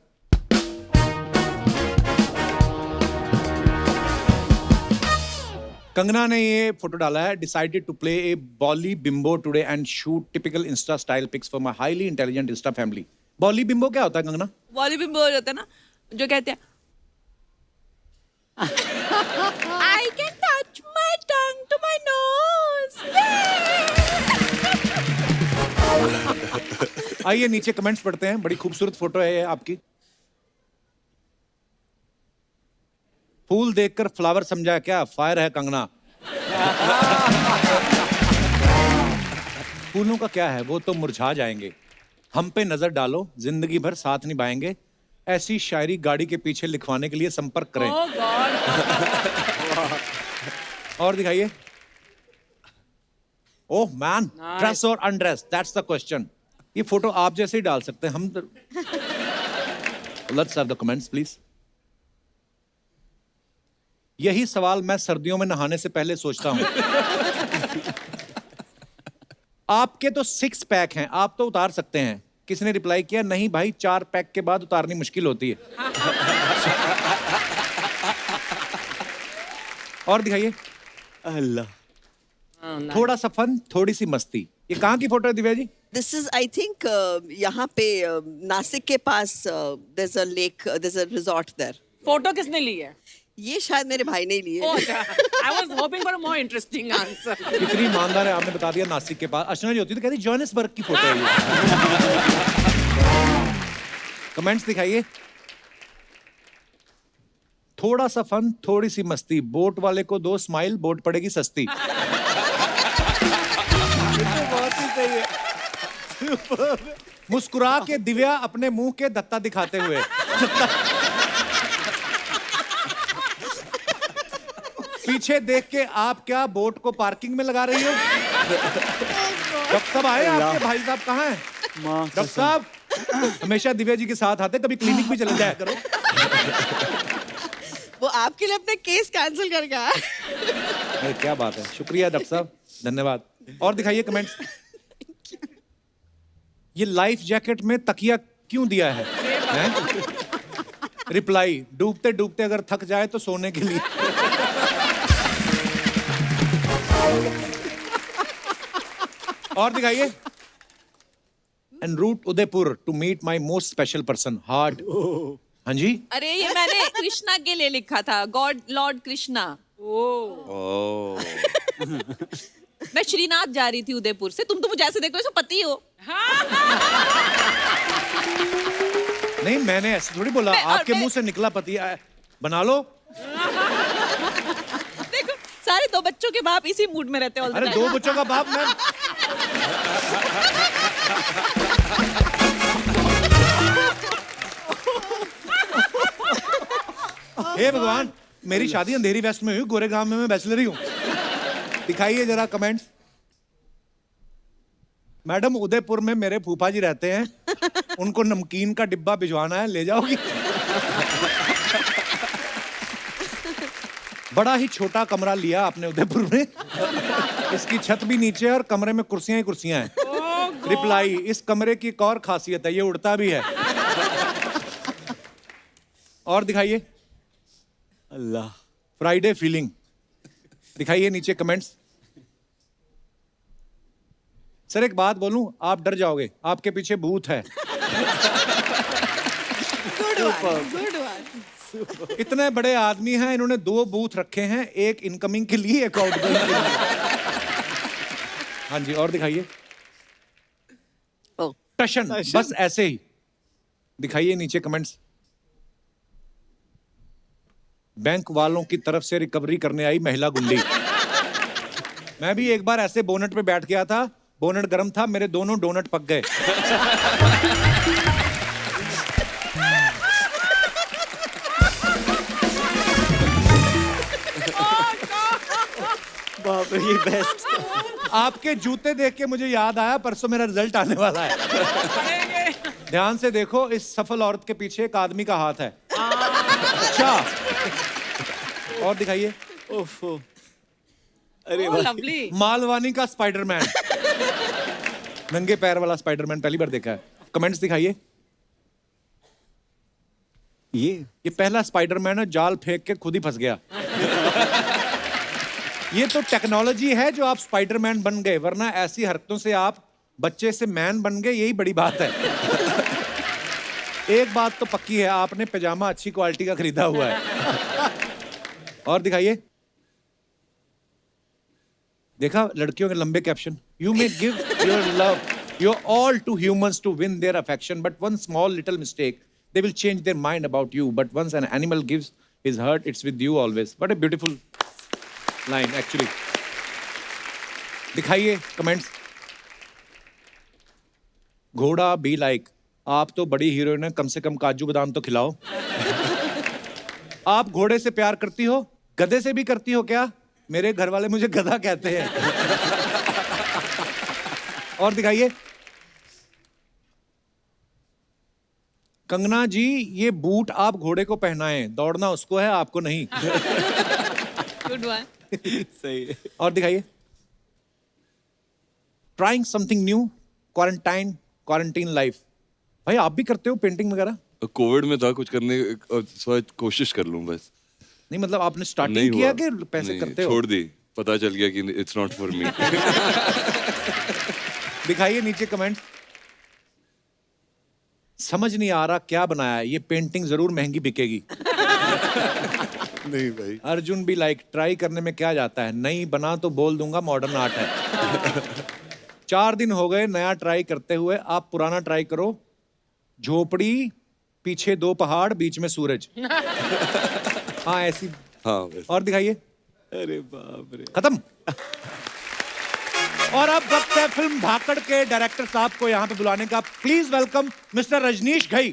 [SPEAKER 1] कंगना ने ये फोटो डाला है, decided to play a bolly bimbo today and shoot typical insta style pics for my highly intelligent insta family. Bolly bimbo क्या होता है कंगना?
[SPEAKER 5] बॉली भी बोल जाता है ना, जो कहते हैं I can touch my tongue to my nose.
[SPEAKER 1] आइए नीचे कमेंट्स पढ़ते हैं, बड़ी खूबसूरत फोटो है ये आपकी। फूल देखकर फ्लावर समझा क्या? फायर है कंगना। फूलों का क्या है, वो तो मुरझा जाएंगे। हम पे नजर डालो, जिंदगी भर साथ निभाएंगे। ऐसी शायरी गाड़ी के पीछे लिखवाने के लिए संपर्क करें।
[SPEAKER 4] Oh God.
[SPEAKER 1] और दिखाइए। ओह मैन, ड्रेस और अनड्रेस, दैट्स द क्वेश्चन। ये फोटो आप जैसे ही डाल सकते हैं हम। Let's have the comments please. यही सवाल मैं सर्दियों में नहाने से पहले सोचता हूं। आपके तो 6 पैक हैं, आप तो उतार सकते हैं। किसी ने रिप्लाई किया, नहीं भाई 4 पैक के बाद उतारनी मुश्किल होती है। और दिखाइए।
[SPEAKER 3] अल्लाह।
[SPEAKER 1] थोड़ा सा फन, थोड़ी सी मस्ती। ये कहाँ की फोटो है Divya ji?
[SPEAKER 6] This is I think यहाँ पे नासिक के पास there's a lake, there's a resort there.
[SPEAKER 4] Photo किसने ली है?
[SPEAKER 6] ये शायद मेरे भाई ने लिए।
[SPEAKER 4] Oh, अच्छा. I was hoping for a more interesting answer.
[SPEAKER 1] कितनी ईमानदार है, आपने बता दिया नासिक के पास। अर्चना जी होती तो कहती जोहानिसबर्ग की फोटो है ये। कमेंट्स दिखाइए। थोड़ा सा फन, थोड़ी सी मस्ती, बोट वाले को 2 स्माइल, बोट पड़ेगी सस्ती। बहुत ही सही है। मुस्कुरा के दिव्या अपने मुंह के दत्ता दिखाते हुए। पीछे देख के आप क्या बोट को पार्किंग में लगा रही हो? डॉक्टर साहब आए, आपके भाई साहब कहाँ हैं? डॉक्टर साहब हमेशा दिव्या जी के साथ आते, कभी क्लिनिक भी चले जाया करो।
[SPEAKER 6] वो आपके लिए अपने केस कैंसिल कर गया।
[SPEAKER 1] अरे क्या बात है, शुक्रिया डॉक्टर साहब। धन्यवाद। और दिखाइए कमेंट्स। ये लाइफ जैकेट में तकिया क्यों दिया है, हैं? रिप्लाई, डूबते डूबते अगर थक जाए तो सोने के लिए। और दिखाइए। En route Udaipur to meet my most special person, heart. हाँ जी,
[SPEAKER 5] अरे ये मैंने कृष्णा के लिए लिखा था, गॉड लॉर्ड कृष्णा।
[SPEAKER 2] ओह
[SPEAKER 5] मैं श्रीनाथ जा रही थी उदयपुर से, तुम तो मुझे ऐसे देखो जैसे पति हो।
[SPEAKER 1] नहीं मैंने ऐसे थोड़ी बोला, आपके मुंह से निकला पति बना लो।
[SPEAKER 5] देखो सारे 2 बच्चों के बाप इसी मूड में रहते हैं all the
[SPEAKER 1] अरे
[SPEAKER 5] time।
[SPEAKER 1] 2 बच्चों का बाप मैं। हे भगवान, मेरी शादी अंधेरी वेस्ट में हुई, गोरे गांव में मैं बैचलर ही हूँ। दिखाइए जरा कमेंट्स। मैडम उदयपुर में मेरे फूफा जी रहते हैं, उनको नमकीन का डिब्बा भिजवाना है, ले जाओगी? बड़ा ही छोटा कमरा लिया आपने उदयपुर में, इसकी छत भी नीचे है और कमरे में कुर्सियां ही कुर्सियां हैं। रिप्लाई, इस कमरे की एक और खासियत है, ये उड़ता भी है। और दिखाइए।
[SPEAKER 3] अल्लाह,
[SPEAKER 1] फ्राइडे फीलिंग। दिखाइए नीचे कमेंट्स। सर एक बात बोलूं, आप डर जाओगे, आपके पीछे भूत है। इतने बड़े आदमी हैं, इन्होंने 2 बूथ रखे हैं, एक इनकमिंग के लिए, एक आउटगोइंग के लिए। हाँ जी, और दिखाइए। टशन, बस ऐसे ही। दिखाइए नीचे कमेंट्स। बैंक वालों की तरफ से रिकवरी करने आई महिला गुंडी। मैं भी एक बार ऐसे बोनट पे बैठ गया था, बोनट गर्म था, मेरे दोनों डोनट पक गए।
[SPEAKER 3] बाप रे, ये बेस्ट।
[SPEAKER 1] आपके जूते देख के मुझे याद आया, परसों मेरा रिजल्ट आने वाला है। ध्यान से देखो, इस सफल औरत के पीछे एक आदमी का हाथ है। अच्छा, और दिखाइए।
[SPEAKER 3] ओफो, अरे
[SPEAKER 4] Oh,
[SPEAKER 3] भाई,
[SPEAKER 4] lovely.
[SPEAKER 1] मालवानी का स्पाइडरमैन, नंगे पैर वाला स्पाइडरमैन पहली बार देखा है। कमेंट्स दिखाइए। ये पहला स्पाइडरमैन है, जाल फेंक के खुद ही फंस गया। ये तो टेक्नोलॉजी है जो आप स्पाइडरमैन बन गए, वरना ऐसी हरकतों से आप बच्चे से मैन बन गए, यही बड़ी बात है। एक बात तो पक्की है, आपने पैजामा अच्छी क्वालिटी का खरीदा हुआ है। और दिखाइए। देखा लड़कियों के लंबे caption. You may give your love your all to humans to win their affection, but one small little mistake they will change their mind about you, but once an animal gives his heart, it's with you always. What a beautiful line actually. दिखाइए comments. घोड़ा be like, आप तो बड़ी heroine है, कम से कम काजू बादाम तो खिलाओ। आप घोड़े से प्यार करती हो, गधे से भी करती हो क्या? मेरे घर वाले मुझे गधा कहते हैं। और दिखाइए। कंगना जी, ये बूट आप घोड़े को पहनाएं, दौड़ना उसको है, आपको नहीं।
[SPEAKER 5] Good one.
[SPEAKER 3] सही है।
[SPEAKER 1] और दिखाइए। Trying something new, quarantine life. भाई आप भी करते हो पेंटिंग वगैरह?
[SPEAKER 2] कोविड में था कुछ करने, कोशिश कर लूं बस।
[SPEAKER 1] नहीं मतलब आपने
[SPEAKER 2] नहीं
[SPEAKER 1] स्टार्टिंग किया
[SPEAKER 2] हुआ।
[SPEAKER 1] कि पैसे
[SPEAKER 2] नहीं,
[SPEAKER 1] करते हो?
[SPEAKER 2] छोड़ दी, पता चल गया कि इट्स नॉट फॉर मी।
[SPEAKER 1] दिखाइए नीचे कमेंट। समझ नहीं आ रहा क्या बनाया है, ये पेंटिंग जरूर महंगी बिकेगी।
[SPEAKER 2] नहीं भाई।
[SPEAKER 1] अर्जुन भी लाइक, ट्राई करने में क्या जाता है, नहीं बना तो बोल दूंगा मॉडर्न आर्ट है। 4 दिन हो गए नया ट्राई करते हुए, आप पुराना ट्राई करो। झोपड़ी, पीछे 2 पहाड़, बीच में सूरज। हाँ ऐसी।
[SPEAKER 2] हाँ बस।
[SPEAKER 1] और दिखाइए।
[SPEAKER 3] अरे बाप रे,
[SPEAKER 1] खत्म। और अब वक्त है फिल्म धाकड़ के डायरेक्टर साहब को यहाँ पे बुलाने का। Please welcome mister Rajneesh Ghai.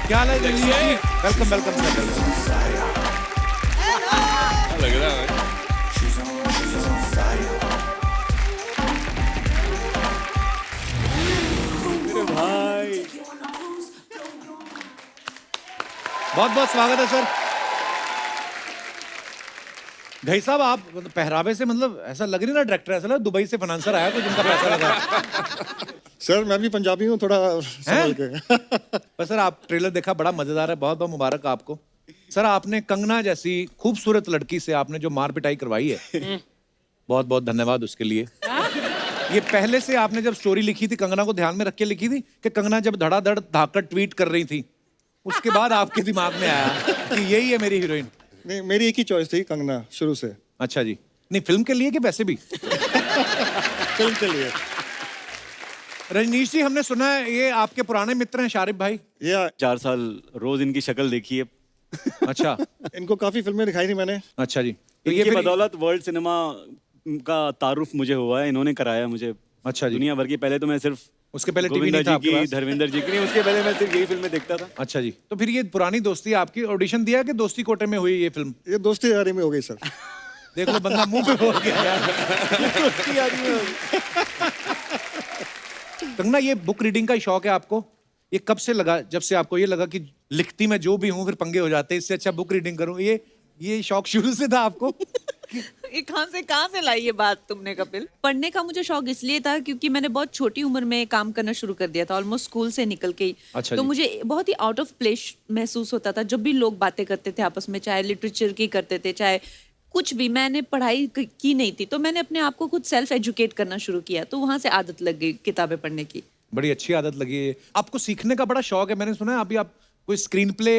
[SPEAKER 1] क्या हाल है Rajneesh ji? Welcome welcome sir.
[SPEAKER 2] लग रहा है भाई।
[SPEAKER 3] भाई
[SPEAKER 1] बहुत बहुत स्वागत है सर। भाई साहब आप मतलब पहरावे से मतलब ऐसा लग नहीं ना डायरेक्टर, ऐसा लग दुबई से फाइनेंसर आया कोई जिनका पैसा लगा।
[SPEAKER 9] सर मैं भी पंजाबी हूँ थोड़ा संभल के।
[SPEAKER 1] पर सर आप ट्रेलर देखा, बड़ा मजेदार है, बहुत बहुत मुबारक आपको। सर आपने कंगना जैसी खूबसूरत लड़की से आपने जो मार पिटाई करवाई है, बहुत बहुत धन्यवाद उसके लिए। ये पहले से आपने जब स्टोरी लिखी थी कंगना को ध्यान में रख के लिखी थी कि कंगना जब धड़ाधड़ धाकड़ ट्वीट कर रही थी उसके बाद आपके दिमाग में आया कि यही है मेरी हीरोइन?
[SPEAKER 9] नहीं मेरी एक ही चॉइस थी कंगना शुरू से।
[SPEAKER 1] अच्छा जी, नहीं फिल्म के लिए कि वैसे भी?
[SPEAKER 9] फिल्म के लिए।
[SPEAKER 1] रजनीश जी हमने सुना है ये आपके पुराने मित्र हैं शारिफ भाई।
[SPEAKER 9] ये
[SPEAKER 3] 4 साल रोज इनकी शक्ल देखी है।
[SPEAKER 1] अच्छा
[SPEAKER 9] इनको काफी फिल्में दिखाई थी मैंने।
[SPEAKER 1] अच्छा जी, तो
[SPEAKER 3] इनकी
[SPEAKER 1] फिर-
[SPEAKER 3] बदौलत वर्ल्ड सिनेमा का तारुफ मुझे हुआ है, इन्होंने कराया मुझे।
[SPEAKER 1] अच्छा जी,
[SPEAKER 3] दुनिया भर की, पहले तो मैं सिर्फ
[SPEAKER 1] उसके पहले टीवी
[SPEAKER 3] गोविंदा
[SPEAKER 1] नहीं था
[SPEAKER 3] जी
[SPEAKER 1] आपके
[SPEAKER 3] की,
[SPEAKER 1] पास?
[SPEAKER 3] धर्मेंद्र जी की नहीं, उसके पहले मैं सिर्फ यही फिल्में देखता था।
[SPEAKER 1] अच्छा जी, तो फिर ये पुरानी दोस्ती आपकी ऑडिशन दिया कि दोस्ती कोटे में हुई ये फिल्म?
[SPEAKER 9] ये दोस्ती यारी में हो गई सर।
[SPEAKER 1] देख लो बंदा मुंह पे बोल गया यार।
[SPEAKER 3] दोस्ती यारी में होगी।
[SPEAKER 1] कंगना ये बुक रीडिंग का शौक है आपको? ये कब से लगा, जब से आपको ये लगा कि लिखती मैं जो भी हूँ फिर पंगे हो जाते हैं, इससे अच्छा बुक रीडिंग करूँ? ये शौक शुरू से था आपको?
[SPEAKER 5] ये कहाँ से लाई ये बात तुमने कपिल? पढ़ने का मुझे शौक इसलिए था क्योंकि मैंने बहुत छोटी उम्र में काम करना शुरू कर दिया था, ऑलमोस्ट स्कूल से निकल के ही।
[SPEAKER 1] अच्छा
[SPEAKER 5] तो
[SPEAKER 1] जी।
[SPEAKER 5] मुझे बहुत ही आउट ऑफ प्लेस महसूस होता था जब भी लोग बातें करते थे आपस में, चाहे लिटरेचर की करते थे चाहे कुछ भी। मैंने पढ़ाई की नहीं थी, तो मैंने अपने आप को खुद सेल्फ एजुकेट करना शुरू किया, तो वहां से आदत लग गई किताबें पढ़ने की।
[SPEAKER 1] बड़ी अच्छी आदत लगी है। आपको सीखने का बड़ा शौक है, मैंने सुना है अभी आप कोई स्क्रीन प्ले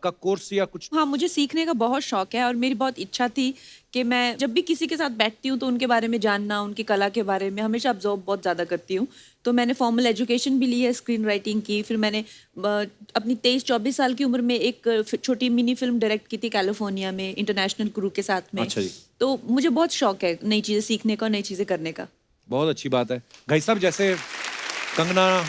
[SPEAKER 1] का कोर्स या कुछ?
[SPEAKER 5] हाँ, मुझे सीखने का बहुत शौक है और मेरी बहुत इच्छा थी कि मैं जब भी किसी के साथ बैठती हूँ तो उनके बारे में जानना, उनकी कला के बारे में हमेशा ऑब्जर्व बहुत ज़्यादा करती हूँ। तो मैंने फॉर्मल एजुकेशन भी ली है स्क्रीन राइटिंग की। फिर मैंने अपनी 23-24 साल की उम्र में एक छोटी मिनी फिल्म डायरेक्ट की थी कैलिफोर्निया में, इंटरनेशनल क्रू के साथ में।
[SPEAKER 1] अच्छा जी।
[SPEAKER 5] तो मुझे बहुत शौक है नई चीज़ें सीखने का, नई चीज़ें करने का।
[SPEAKER 1] बहुत अच्छी बात है। भाई साहब जैसे कंगना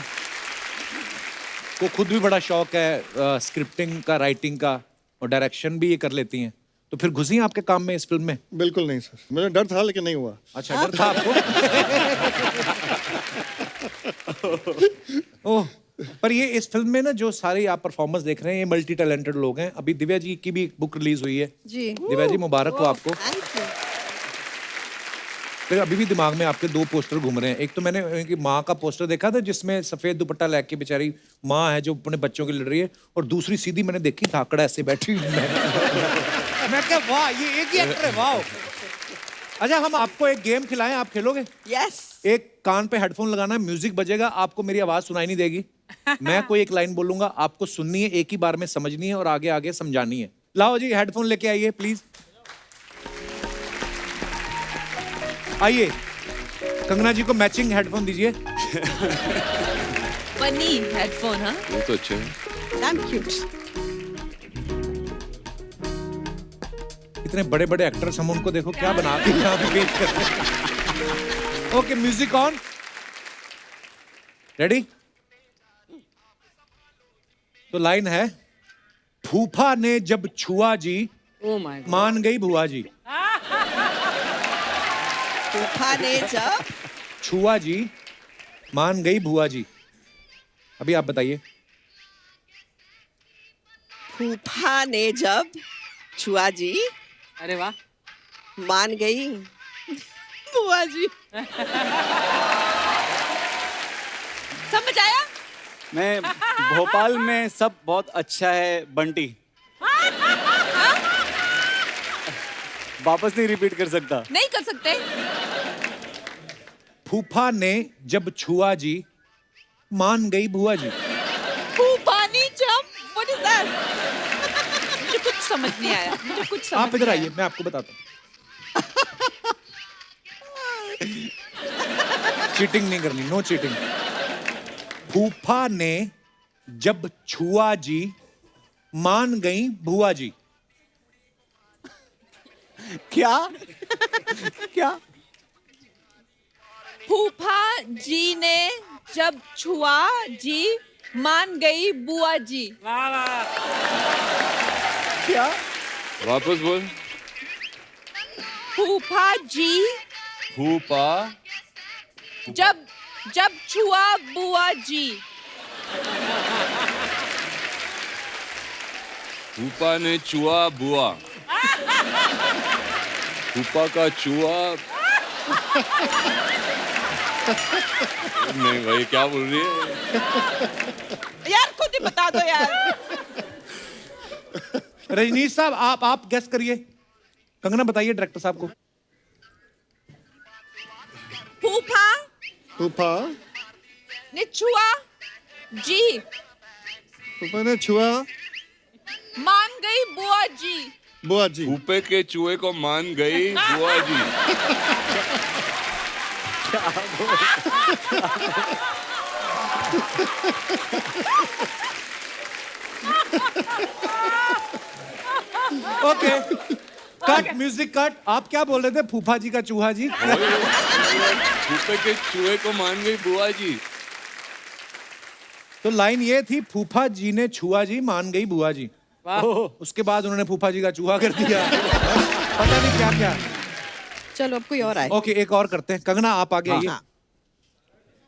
[SPEAKER 1] को खुद भी बड़ा शौक है स्क्रिप्टिंग का, राइटिंग का, और डायरेक्शन भी ये कर लेती हैं, तो फिर घुसी आपके काम में इस फिल्म में?
[SPEAKER 9] बिल्कुल नहीं सर, मुझे डर था लेकिन नहीं हुआ।
[SPEAKER 1] अच्छा, डर था आपको? ओह, पर ये इस फिल्म में ना जो सारे आप परफॉर्मेंस देख रहे हैं ये मल्टी टैलेंटेड लोग हैं। अभी दिव्या जी की भी बुक रिलीज हुई है।
[SPEAKER 6] जी।
[SPEAKER 1] दिव्या जी मुबारक हो आपको।
[SPEAKER 6] Thank you.
[SPEAKER 1] फिर अभी भी दिमाग में आपके 2 पोस्टर घूम रहे हैं। एक तो मैंने उनकी माँ का पोस्टर देखा था जिसमें सफेद दुपट्टा लेके बेचारी माँ है जो अपने बच्चों की लड़ रही है, और दूसरी सीधी मैंने देखी धाकड़ा ऐसे बैठी हुई। मैं क्या, वाह ये एक ही एक्टर है, वाह। अच्छा हम आपको एक गेम खिलाएं, आप खेलोगे?
[SPEAKER 6] यस।
[SPEAKER 1] एक कान पे हेडफोन लगाना है, म्यूजिक बजेगा, आपको मेरी आवाज सुनाई नहीं देगी। मैं कोई एक लाइन बोलूंगा, आपको सुननी है, एक ही बार में समझनी है और आगे आगे समझानी है। लाओ जी हेडफोन लेके आइए प्लीज। आइए, कंगना जी को मैचिंग हेडफोन दीजिए।
[SPEAKER 5] Funny headphone. हाँ,
[SPEAKER 2] वो तो अच्छे हैं।
[SPEAKER 6] Thank you.
[SPEAKER 1] इतने बड़े बड़े एक्टर्स, हम उनको देखो क्या बना के यहाँ पे पेश करते हैं। Okay, music on, ready? तो लाइन है, फूफा ने जब छुआ जी
[SPEAKER 4] Oh my God.
[SPEAKER 1] मान गई भुआ जी।
[SPEAKER 6] फूफा ने जब
[SPEAKER 1] छुआ जी मान गई भुआ जी। अभी आप बताइए।
[SPEAKER 6] फूफा ने जब छुआ जी
[SPEAKER 4] अरे वाह।
[SPEAKER 6] मान गई बुआ जी।
[SPEAKER 5] समझ आया?
[SPEAKER 3] मैं भोपाल में सब बहुत अच्छा है बंटी। वापस नहीं रिपीट कर सकता।
[SPEAKER 5] नहीं कर सकते।
[SPEAKER 1] फूफा ने जब छुआ जी मान गई भुआ जी।
[SPEAKER 5] पानी जब, व्हाट इज दैट? मुझे कुछ समझ नहीं आया, मुझे कुछ समझ
[SPEAKER 1] आप इधर
[SPEAKER 5] नहीं
[SPEAKER 1] आइए, मैं आपको बताता हूँ। चीटिंग नहीं करनी, नो चीटिंग। फूफा ने जब छुआ जी मान गई भुआ जी।
[SPEAKER 3] क्या? क्या?
[SPEAKER 5] फूफा जी ने जब छुआ जी मान गई बुआ जी।
[SPEAKER 4] वाह वाह।
[SPEAKER 3] क्या?
[SPEAKER 2] वापस बोल।
[SPEAKER 5] फूफा जी
[SPEAKER 2] फूफा
[SPEAKER 5] जब छुआ बुआ जी।
[SPEAKER 2] फूफा ने चुआ बुआ। फूफा का चुआ। नहीं भाई, क्या बोल रही है?
[SPEAKER 5] यार खुद ही बता दो यार।
[SPEAKER 1] रजनीश साहब आप गेस करिए। कंगना बताइए डायरेक्टर साहब को।
[SPEAKER 5] फूफा
[SPEAKER 9] फूफा
[SPEAKER 5] ने छुआ जी,
[SPEAKER 9] फूफा ने छुआ
[SPEAKER 5] मान गई बुआ जी।
[SPEAKER 9] बुआ जी।
[SPEAKER 2] फूफे के चूहे को मान गई बुआ जी।
[SPEAKER 1] Okay, cut, music cut. आप क्या बोल रहे थे? फूफा जी का चूहा जी।
[SPEAKER 2] फूफे के चूहे को मान गई बुआ जी।
[SPEAKER 1] तो लाइन ये थी, फूफा जी ने छुआ जी, मान गई बुआ जी। उसके बाद उन्होंने फूफा जी का चूहा कर दिया। पता नहीं क्या क्या।
[SPEAKER 6] चलो अब कोई और आए।
[SPEAKER 1] ओके, एक और करते हैं। कंगना आप आगे आइए।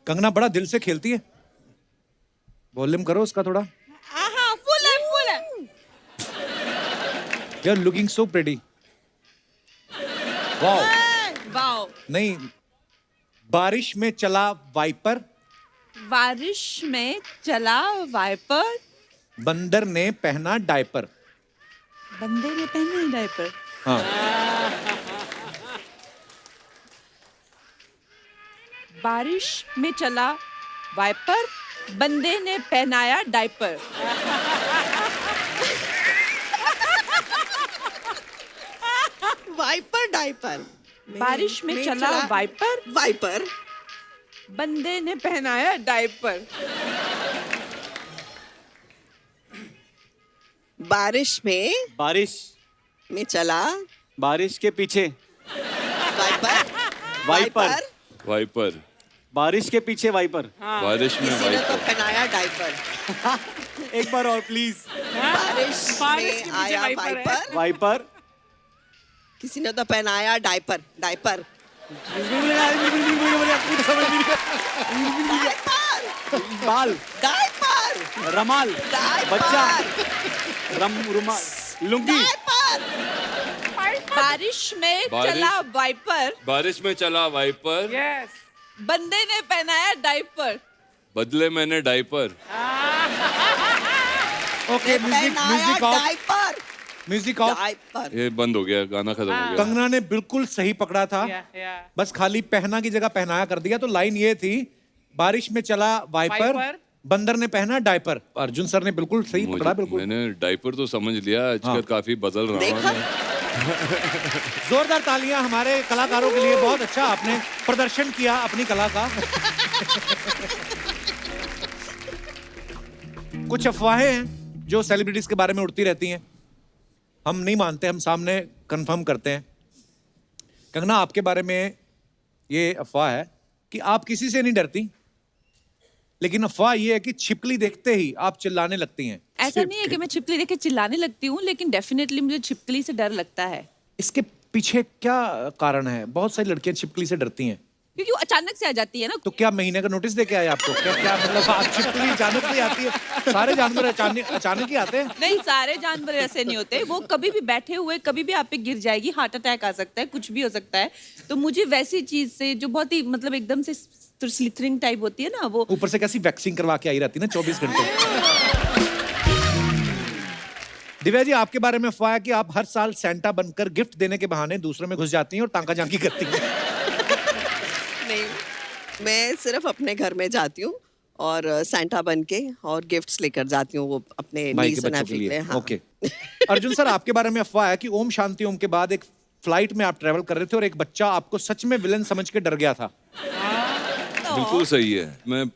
[SPEAKER 1] कंगना बड़ा दिल से खेलती है। वॉल्यूम करो उसका थोड़ा।
[SPEAKER 5] फुल है फुल है।
[SPEAKER 1] You are looking so pretty. Wow.
[SPEAKER 5] Wow.
[SPEAKER 1] नहीं, बारिश में चला वाइपर,
[SPEAKER 5] बारिश में चला वाइपर,
[SPEAKER 1] बंदर ने पहना डायपर।
[SPEAKER 5] बंदे ने पहना डायपर।
[SPEAKER 1] हाँ।
[SPEAKER 5] बारिश में चला वाइपर, बंदे ने पहनाया डायपर।
[SPEAKER 6] Wiper diaper.
[SPEAKER 5] बारिश में चला वाइपर,
[SPEAKER 6] वाइपर।
[SPEAKER 5] बंदे ने पहनाया डायपर।
[SPEAKER 6] बारिश में चला
[SPEAKER 3] बारिश के पीछे
[SPEAKER 6] वाइपर।
[SPEAKER 3] वाइपर।
[SPEAKER 2] वाइपर।
[SPEAKER 3] बारिश के पीछे वाइपर।
[SPEAKER 2] बारिश में
[SPEAKER 6] किसी ने तो
[SPEAKER 2] वाइपर।
[SPEAKER 6] पहनाया डाइपर।
[SPEAKER 3] एक बार और प्लीज।
[SPEAKER 6] बारिश में आया वाइपर।
[SPEAKER 3] वाइपर।
[SPEAKER 6] किसी ने तो पहनाया डाइपर। डाइपर।
[SPEAKER 3] बाल।
[SPEAKER 6] डाइपर।
[SPEAKER 3] रमाल।
[SPEAKER 6] डाइपर।
[SPEAKER 3] बच्चा। रुमाल। लुंगी।
[SPEAKER 5] बारिश में चला वाइपर,
[SPEAKER 2] बारिश में चला वाइपर,
[SPEAKER 5] बंदे ने पहनाया डायपर।
[SPEAKER 2] बदले मैंने diaper.
[SPEAKER 1] Okay, music of.
[SPEAKER 6] Diaper.
[SPEAKER 1] Music of.
[SPEAKER 6] Diaper.
[SPEAKER 2] ये बंद हो गया, गाना खत्म हो गया।
[SPEAKER 1] कंगना ने बिल्कुल सही पकड़ा था। बस खाली पहना की जगह पहनाया कर दिया। तो लाइन ये थी, बारिश में चला वाइपर, बंदर ने पहना डायपर। अर्जुन सर ने बिल्कुल सही पकड़ा। बिल्कुल
[SPEAKER 2] मैंने डायपर तो समझ लिया, आजकल काफी बदल रहा
[SPEAKER 6] देखा?
[SPEAKER 2] हूँ।
[SPEAKER 1] जोरदार तालियां हमारे कलाकारों के लिए। बहुत अच्छा आपने प्रदर्शन किया अपनी कला का। कुछ अफवाहें हैं जो सेलिब्रिटीज के बारे में उड़ती रहती हैं। हम नहीं मानते, हम सामने कंफर्म करते हैं। कंगना, आपके बारे में ये अफवाह है कि आप किसी से नहीं डरती, लेकिन अफवाह ये है कि छिपकली देखते ही आप चिल्लाने लगती हैं।
[SPEAKER 5] ऐसा नहीं है कि मैं छिपकली देख के चिल्लाने लगती हूँ, लेकिन डेफिनेटली मुझे छिपकली से डर लगता है।
[SPEAKER 1] इसके पीछे क्या कारण है? बहुत सारी लड़कियां छिपकली से डरती हैं।
[SPEAKER 5] क्योंकि वो अचानक से आ जाती है ना।
[SPEAKER 1] तो क्या महीने का नोटिस दे के आए आपको? क्या मतलब आप छिपकली अचानक से आती है? सारे जानवर अचानक ही आते हैं?
[SPEAKER 5] नहीं, सारे जानवर ऐसे नहीं होते। वो कभी भी बैठे हुए कभी भी आप पे गिर जाएगी, हार्ट अटैक आ सकता है, कुछ भी हो सकता है। तो मुझे वैसी चीज से जो बहुत ही मतलब एकदम से स्लिथरिंग टाइप होती है ना, वो
[SPEAKER 1] ऊपर से कैसी वैक्सिंग करवा के आई रहती है ना 24 घंटे। दिव्या जी, आपके बारे में अफवाह है कि आप हर साल सेंटा बनकर गिफ्ट देने के बहाने दूसरों में घुस जाती हैं और टांका झांकी करती हैं।
[SPEAKER 6] नहीं, मैं सिर्फ अपने घर में जाती हूँ और सैंटा बन के और गिफ्ट्स लेकर जाती हूँ वो अपने
[SPEAKER 1] भाई
[SPEAKER 6] नीस
[SPEAKER 1] के
[SPEAKER 6] एंड
[SPEAKER 1] बच्चों के
[SPEAKER 6] नेफ्यू
[SPEAKER 1] लिए।
[SPEAKER 6] के लिए। हाँ।
[SPEAKER 1] ओके। अर्जुन सर, आपके बारे में अफवाह है कि ओम शांति ओम के बाद एक फ्लाइट में आप ट्रेवल कर रहे थे और एक बच्चा आपको सच में विलन समझ के डर गया था।
[SPEAKER 2] बिल्कुल सही है। मैं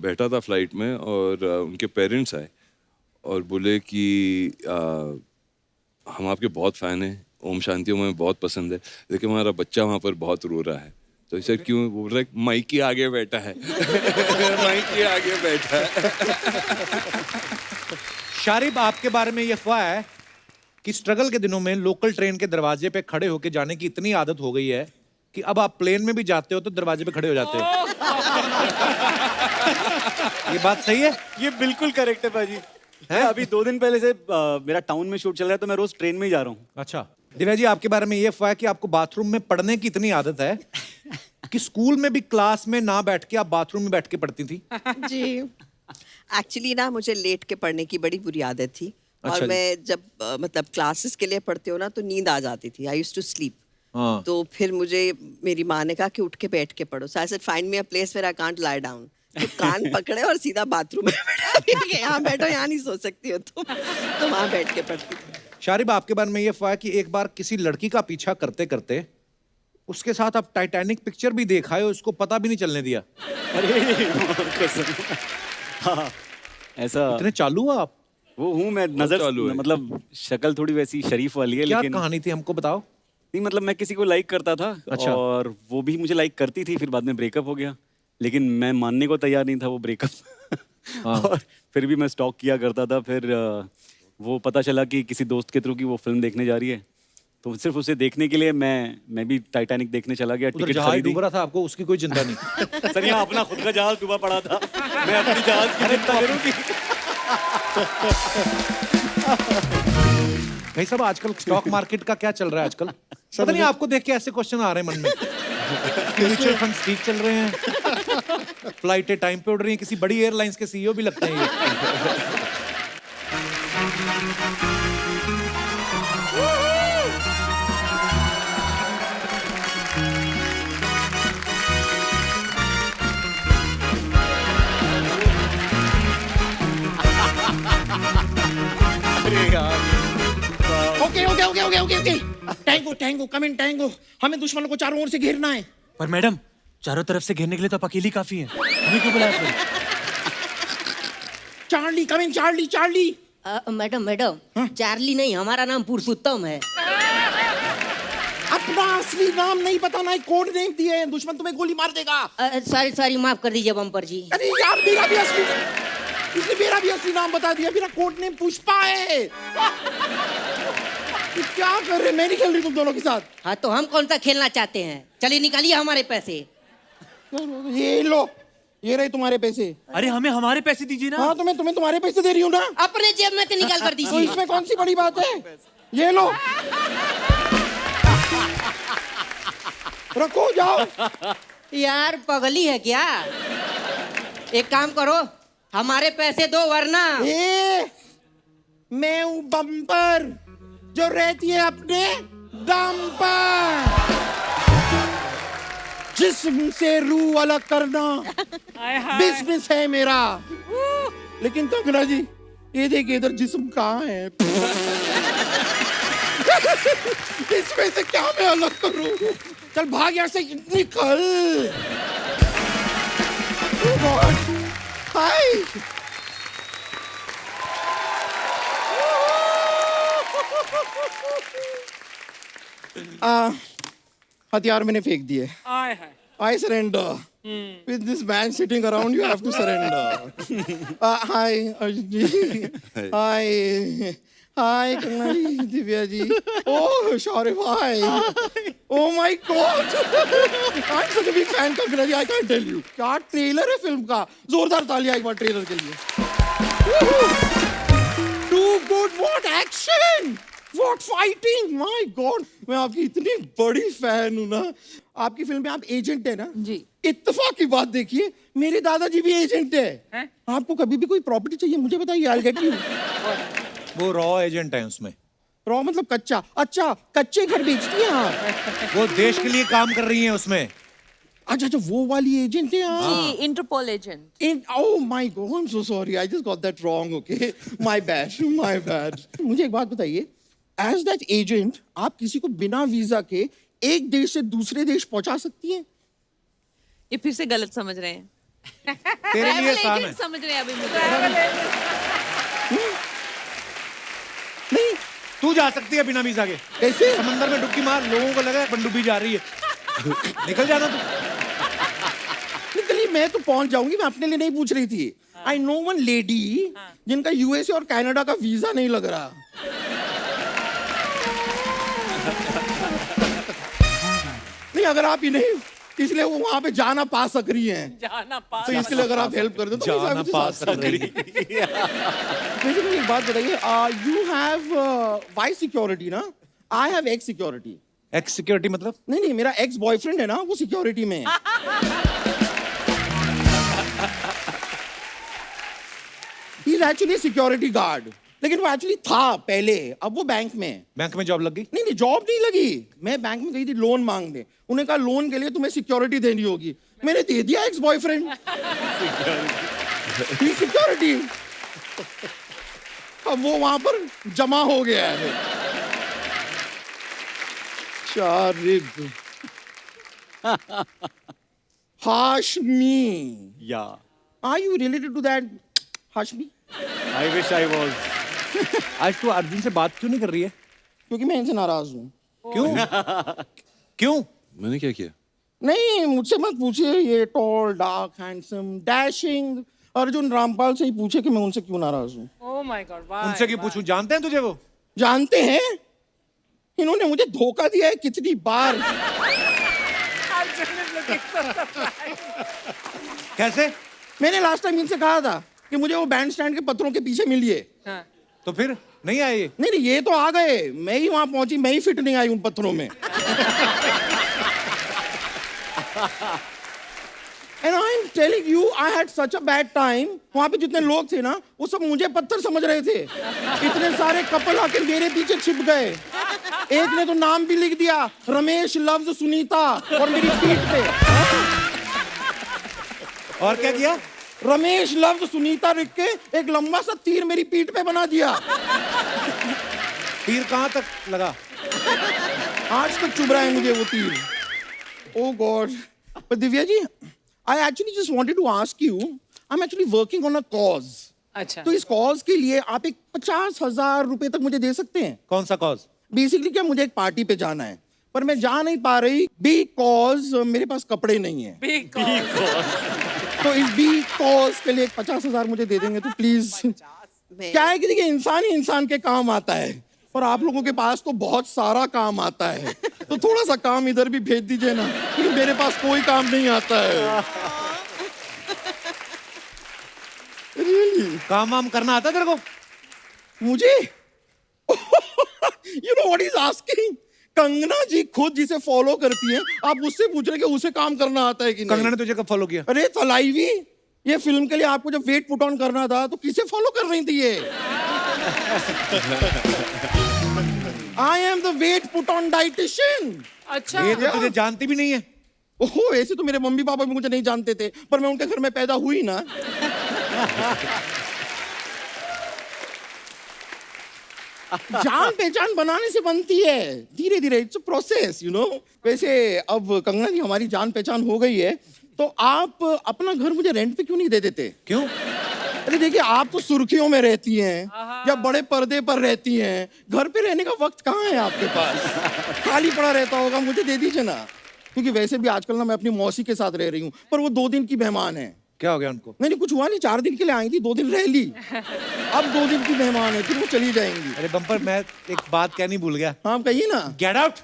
[SPEAKER 2] बैठा था फ्लाइट में और उनके पेरेंट्स आए और बोले कि हम आपके बहुत फैन हैं, ओम शांति ओम हमें बहुत पसंद है, लेकिन हमारा बच्चा वहाँ पर बहुत रो रहा है। तो इसे क्यों? बोल रहा है माइक के आगे बैठा है। माइक के आगे बैठा है।
[SPEAKER 1] शारिब, आपके बारे में ये अफवाह है कि स्ट्रगल के दिनों में लोकल ट्रेन के दरवाजे पे खड़े होके जाने की इतनी आदत हो गई है कि अब आप प्लेन में भी जाते हो तो दरवाजे पे खड़े हो जाते हो। ये बात सही है?
[SPEAKER 3] ये बिल्कुल करेक्ट है भाजी। अभी 2 दिन पहले से मेरा टाउन में शूट चल रहा है तो मैं रोज ट्रेन में ही जा रहा हूँ।
[SPEAKER 1] अच्छा दिव्या जी, आपके बारे में ये अफवाह है कि आपको बाथरूम में पढ़ने की इतनी आदत है कि स्कूल में भी क्लास में ना बैठ के आप बाथरूम में बैठ के पढ़ती थी।
[SPEAKER 6] जी एक्चुअली ना मुझे लेट के पढ़ने की बड़ी बुरी आदत थी।
[SPEAKER 1] अच्छा
[SPEAKER 6] और
[SPEAKER 1] जी।
[SPEAKER 6] मैं जब मतलब क्लासेस के लिए पढ़ती हूँ ना तो नींद आ जाती थी। I used to sleep.
[SPEAKER 1] हाँ।
[SPEAKER 6] तो फिर मुझे मेरी माँ ने कहा कि उठ के बैठ के पढ़ो। So I said find me a place where I can't lie down. तो कान पकड़े और सीधा बाथरूम में बैठा दिया कि यहाँ बैठो, यहाँ नहीं सो सकती हो तुम। तो वहाँ बैठ के पढ़ती थी।
[SPEAKER 1] शारिब, आपके बारे में ये अफवाह है कि एक बार किसी लड़की का पीछा करते करते उसके साथ आप टाइटैनिक पिक्चर भी देखा है, उसको पता भी नहीं चलने दिया।
[SPEAKER 3] अरे कसम। हाँ, ऐसा
[SPEAKER 1] इतने चालू हो आप।
[SPEAKER 3] वो हूँ मैं। नजर
[SPEAKER 2] चालू है।
[SPEAKER 3] मतलब शक्ल थोड़ी वैसी शरीफ वाली है
[SPEAKER 1] क्या
[SPEAKER 3] लेकिन
[SPEAKER 1] कहानी थी, हमको बताओ।
[SPEAKER 3] नहीं मतलब मैं किसी को लाइक करता था।
[SPEAKER 1] अच्छा।
[SPEAKER 3] और वो भी मुझे लाइक करती थी, फिर बाद में ब्रेकअप हो गया। लेकिन मैं मानने को तैयार नहीं था वो ब्रेकअप।
[SPEAKER 1] हाँ।
[SPEAKER 3] और फिर भी मैं स्टॉक किया करता था। फिर वो पता चला कि किसी दोस्त के थ्रू की वो फिल्म देखने जा रही है, तो सिर्फ उसे देखने के लिए मैं भी टाइटैनिक देखने चला गया।
[SPEAKER 1] उधर
[SPEAKER 3] टिकट
[SPEAKER 1] जहाज
[SPEAKER 3] खरीदी।
[SPEAKER 1] डूब रहा था, आपको उसकी कोई चिंता नहीं।
[SPEAKER 3] सर यहाँ अपना खुद का जहाज डूबा पड़ा था, मैं अपनी जहाज की चिंता करूँगी।
[SPEAKER 1] भाई साहब, आजकल स्टॉक मार्केट का क्या चल रहा है आजकल? पता नहीं आपको देख के ऐसे क्वेश्चन आ रहे हैं मन में। म्यूचुअल फंड्स ठीक चल रहे हैं, फ्लाइटें टाइम पे उड़ रही हैं, किसी बड़ी एयरलाइंस के सीईओ भी लगते हैं ये।
[SPEAKER 10] Okay okay okay okay okay okay tango tango come in tango. हमें दुश्मनों को चारों ओर से घेरना है।
[SPEAKER 11] पर मैडम, चारों तरफ से घेरने के लिए तो आप अकेली काफी हैं। हमें क्यों बुलाया फिर?
[SPEAKER 10] Charlie come in Charlie Charlie.
[SPEAKER 12] Madam madam, Charlie नहीं, हमारा नाम पुरुषोत्तम है।
[SPEAKER 10] अपना असली नाम नहीं बताना है, कोड नेम दिए हैं, दुश्मन तुम्हें गोली मार देगा।
[SPEAKER 12] सॉरी सॉरी, माफ कर दीजिए बम्पर जी।
[SPEAKER 10] अरे यार मेरा भी असली, इसने मेरा भी असली नाम बता दिया। मेरा कोड नेम पुष्पा है। क्या कर रहे, मैं नहीं खेल रही तुम दोनों के साथ।
[SPEAKER 12] हाँ तो हम कौन सा खेलना चाहते हैं? चलिए निकालिए हमारे पैसे।
[SPEAKER 10] ये लो, ये रहे तुम्हारे पैसे।
[SPEAKER 11] अरे हमें हमारे पैसे दीजिए ना।
[SPEAKER 10] हाँ तो मैं तुम्हें तुम्हारे पैसे दे रही हूँ ना।
[SPEAKER 12] अपने जेब में से निकाल कर
[SPEAKER 10] तो
[SPEAKER 12] दीजिए।
[SPEAKER 10] इसमें कौन सी बड़ी बात है? ये लो, रखो, जाओ।
[SPEAKER 12] यार पगली है क्या? एक काम करो, हमारे पैसे दो वरना।
[SPEAKER 10] मैं हूँ बम्पर, जो रहती है अपने दम पर। जिस्म से रूह अलग करना बिजनेस है मेरा। लेकिन कंगना जी, ये देखिए इधर जिस्म कहाँ है? इसमें से क्या मैं अलग करूं? चल भाग यहाँ से, निकल। हाय। हथियार मैंने फेंक दिए। I surrender. With this man sitting around, you have to surrender. Hi, Arjun ji. Hi. Hi, Kanna ji, Divya ji. Oh, Shaurya, hi. Oh my God. I'm such a big fan, Kanna ji, I can't tell you. क्या trailer है film का? जोरदार तालियां एक बार trailer के लिए। Too good, what action! What fighting! My God, मैं आपकी इतनी बड़ी फैन हूँ ना। आपकी फिल्म में आप एजेंट है ना?
[SPEAKER 5] जी।
[SPEAKER 10] इत्तेफाक की बात देखिए, मेरे दादाजी भी एजेंट है। आपको कभी भी कोई प्रॉपर्टी चाहिए मुझे बताइए, I'll get you।
[SPEAKER 1] वो रॉ एजेंट है उसमें।
[SPEAKER 10] रॉ मतलब कच्चा? अच्छा, कच्चे घर बेचती हैं आप?
[SPEAKER 1] वो देश के लिए काम कर रही हैं उसमें।
[SPEAKER 10] अच्छा अच्छा, वो वाली एजेंट है आप?
[SPEAKER 5] जी, Interpol agent.
[SPEAKER 10] Oh my God, I'm so sorry, I just got that wrong. Okay, my bad, my bad। मुझे एक बात बताइए, एज दैट एजेंट आप किसी को बिना वीजा के एक देश से दूसरे देश पहुंचा सकती हैं?
[SPEAKER 5] ये फिर से गलत समझ रहे हैं।
[SPEAKER 1] तेरे लिए आसान है।
[SPEAKER 5] समझ रहे हैं अभी मुझे।
[SPEAKER 10] नहीं,
[SPEAKER 1] तू जा सकती है बिना वीजा के।
[SPEAKER 10] कैसे?
[SPEAKER 1] समंदर में डुबकी मार, लोगों को लगा पनडुब्बी जा रही है। निकल जाना तू।
[SPEAKER 10] निकली, मैं तो पहुंच जाऊंगी, मैं अपने लिए नहीं पूछ रही थी। आई नो वन लेडी जिनका यूएसए और कनाडा का वीजा नहीं लग रहा। नहीं, अगर आप इन्हें इसलिए वो वहां पे जा ना पा सक रही हैं।
[SPEAKER 4] जाना पास
[SPEAKER 10] तो इसके लिए अगर आप हेल्प कर दो तो
[SPEAKER 1] जाना पा सक रही।
[SPEAKER 10] बेसिकली एक बात बताइए, यू हैव वाई सिक्योरिटी ना, I have x security.
[SPEAKER 1] X security मतलब?
[SPEAKER 10] नहीं नहीं, मेरा एक्स बॉयफ्रेंड है ना, वो सिक्योरिटी में है। He is actually security guard, लेकिन वो एक्चुअली था पहले, अब वो बैंक में है।
[SPEAKER 1] बैंक में जॉब लग गई?
[SPEAKER 10] नहीं नहीं, जॉब नहीं लगी। मैं बैंक में गई थी लोन मांगने, उन्हें कहा लोन के लिए तुम्हें सिक्योरिटी देनी होगी, मैंने दे दिया एक्स बॉयफ्रेंड सिक्योरिटी। अब वो वहां पर जमा हो गया है। शारिब हाशमी,
[SPEAKER 3] या
[SPEAKER 10] are you related to that Hashmi?
[SPEAKER 3] I wish I was.
[SPEAKER 1] आज तू अर्जुन से बात क्यों नहीं कर रही है?
[SPEAKER 10] क्योंकि मैं इनसे नाराज हूँ।
[SPEAKER 1] क्यों? क्यों?
[SPEAKER 2] मैंने क्या किया?
[SPEAKER 10] नहीं, मुझसे मत पूछिए ये tall dark handsome dashing Arjun Rampal से ही पूछे कि मैं उनसे क्यों नाराज हूँ।
[SPEAKER 4] ओह माय गॉड, वाह।
[SPEAKER 1] उनसे क्यों पूछूं? जानते हैं तुझे वो?
[SPEAKER 10] जानते हैं, इन्होंने मुझे धोखा दिया है कितनी बार।
[SPEAKER 1] कैसे?
[SPEAKER 10] मैंने लास्ट टाइम इनसे कहा था कि मुझे वो बैंड स्टैंड के पत्थरों के पीछे मिलिए।
[SPEAKER 4] हाँ।
[SPEAKER 1] तो फिर नहीं आए ये?
[SPEAKER 10] नहीं नहीं, ये तो आ गए, मैं ही वहां पहुंची, मैं ही फिट नहीं आई उन पत्थरों में। And I'm telling you, I had such a bad time. वहां पे जितने लोग थे ना, वो सब मुझे पत्थर समझ रहे थे। इतने सारे कपल आकर मेरे पीछे छिप गए। एक ने तो नाम भी लिख दिया, रमेश लव्स सुनीता, और मेरी पीठ पे।
[SPEAKER 1] और क्या किया?
[SPEAKER 10] रमेश लव्स सुनीता लिख के एक लंबा सा तीर मेरी पीठ पे बना दिया।
[SPEAKER 1] तीर कहाँ तक लगा?
[SPEAKER 10] आज तक चुभ रहा है मुझे वो तीर। Oh God. But Divya ji, I actually just wanted to ask you, I'm actually working on a cause.
[SPEAKER 4] अच्छा।
[SPEAKER 10] तो इस कॉज के लिए आप एक 50,000 रुपए तक मुझे दे सकते हैं?
[SPEAKER 1] कौन सा कॉज?
[SPEAKER 10] बेसिकली क्या, मुझे एक पार्टी पे जाना है, पर मैं जा नहीं पा रही बिकॉज मेरे पास कपड़े नहीं है। तो इस बी कॉज के लिए 50,000 मुझे दे देंगे तो प्लीज। क्या है कि देखिए, इंसान ही इंसान के काम आता है, और आप लोगों के पास तो बहुत सारा काम आता है, तो थोड़ा सा काम इधर भी भेज दीजिए ना, क्योंकि मेरे पास कोई काम नहीं आता है।
[SPEAKER 1] Really? काम वाम करना आता तेरे को?
[SPEAKER 10] मुझे you know what is asking? Kangana ji खुद जिसे फॉलो करती हैं, आप उससे पूछ रहे कि उसे काम करना आता है कि नहीं?
[SPEAKER 1] कंगना ने तुझे कब फॉलो किया?
[SPEAKER 10] अरे तलाईवी, ये फिल्म के लिए आपको जब वेट पुट ऑन करना था तो किसे फॉलो कर रही थी ये? I am the weight put on dietitian.
[SPEAKER 4] अच्छा।
[SPEAKER 1] ये तो तुझे जानती भी नहीं है।
[SPEAKER 10] ओहो, ऐसे तो मेरे मम्मी पापा भी मुझे नहीं जानते थे, पर मैं उनके घर में पैदा हुई ना। जान पहचान बनाने से बनती है, धीरे धीरे, it's a process, you know. वैसे अब कंगना जी हमारी जान पहचान हो गई है, तो आप अपना घर मुझे रेंट पे क्यों नहीं दे देते?
[SPEAKER 1] क्यों?
[SPEAKER 10] अरे देखिए, आप तो सुर्खियों में रहती हैं या बड़े पर्दे पर रहती हैं, घर पे रहने का वक्त कहाँ है आपके पास? खाली पड़ा रहता होगा, मुझे दे दीजिए ना। क्योंकि वैसे भी आजकल ना मैं अपनी मौसी के साथ रह रही हूँ, पर वो 2 दिन की मेहमान है।
[SPEAKER 1] क्या हो गया उनको?
[SPEAKER 10] नहीं नहीं, कुछ हुआ नहीं, 4 दिन के लिए आई थी, 2 दिन रह ली, अब 2 दिन की मेहमान है, फिर वो चली जाएंगी।
[SPEAKER 1] अरे बम्पर, मैं एक बात कहनी भूल गया।
[SPEAKER 10] हाँ, कहिए ना।
[SPEAKER 1] Get out.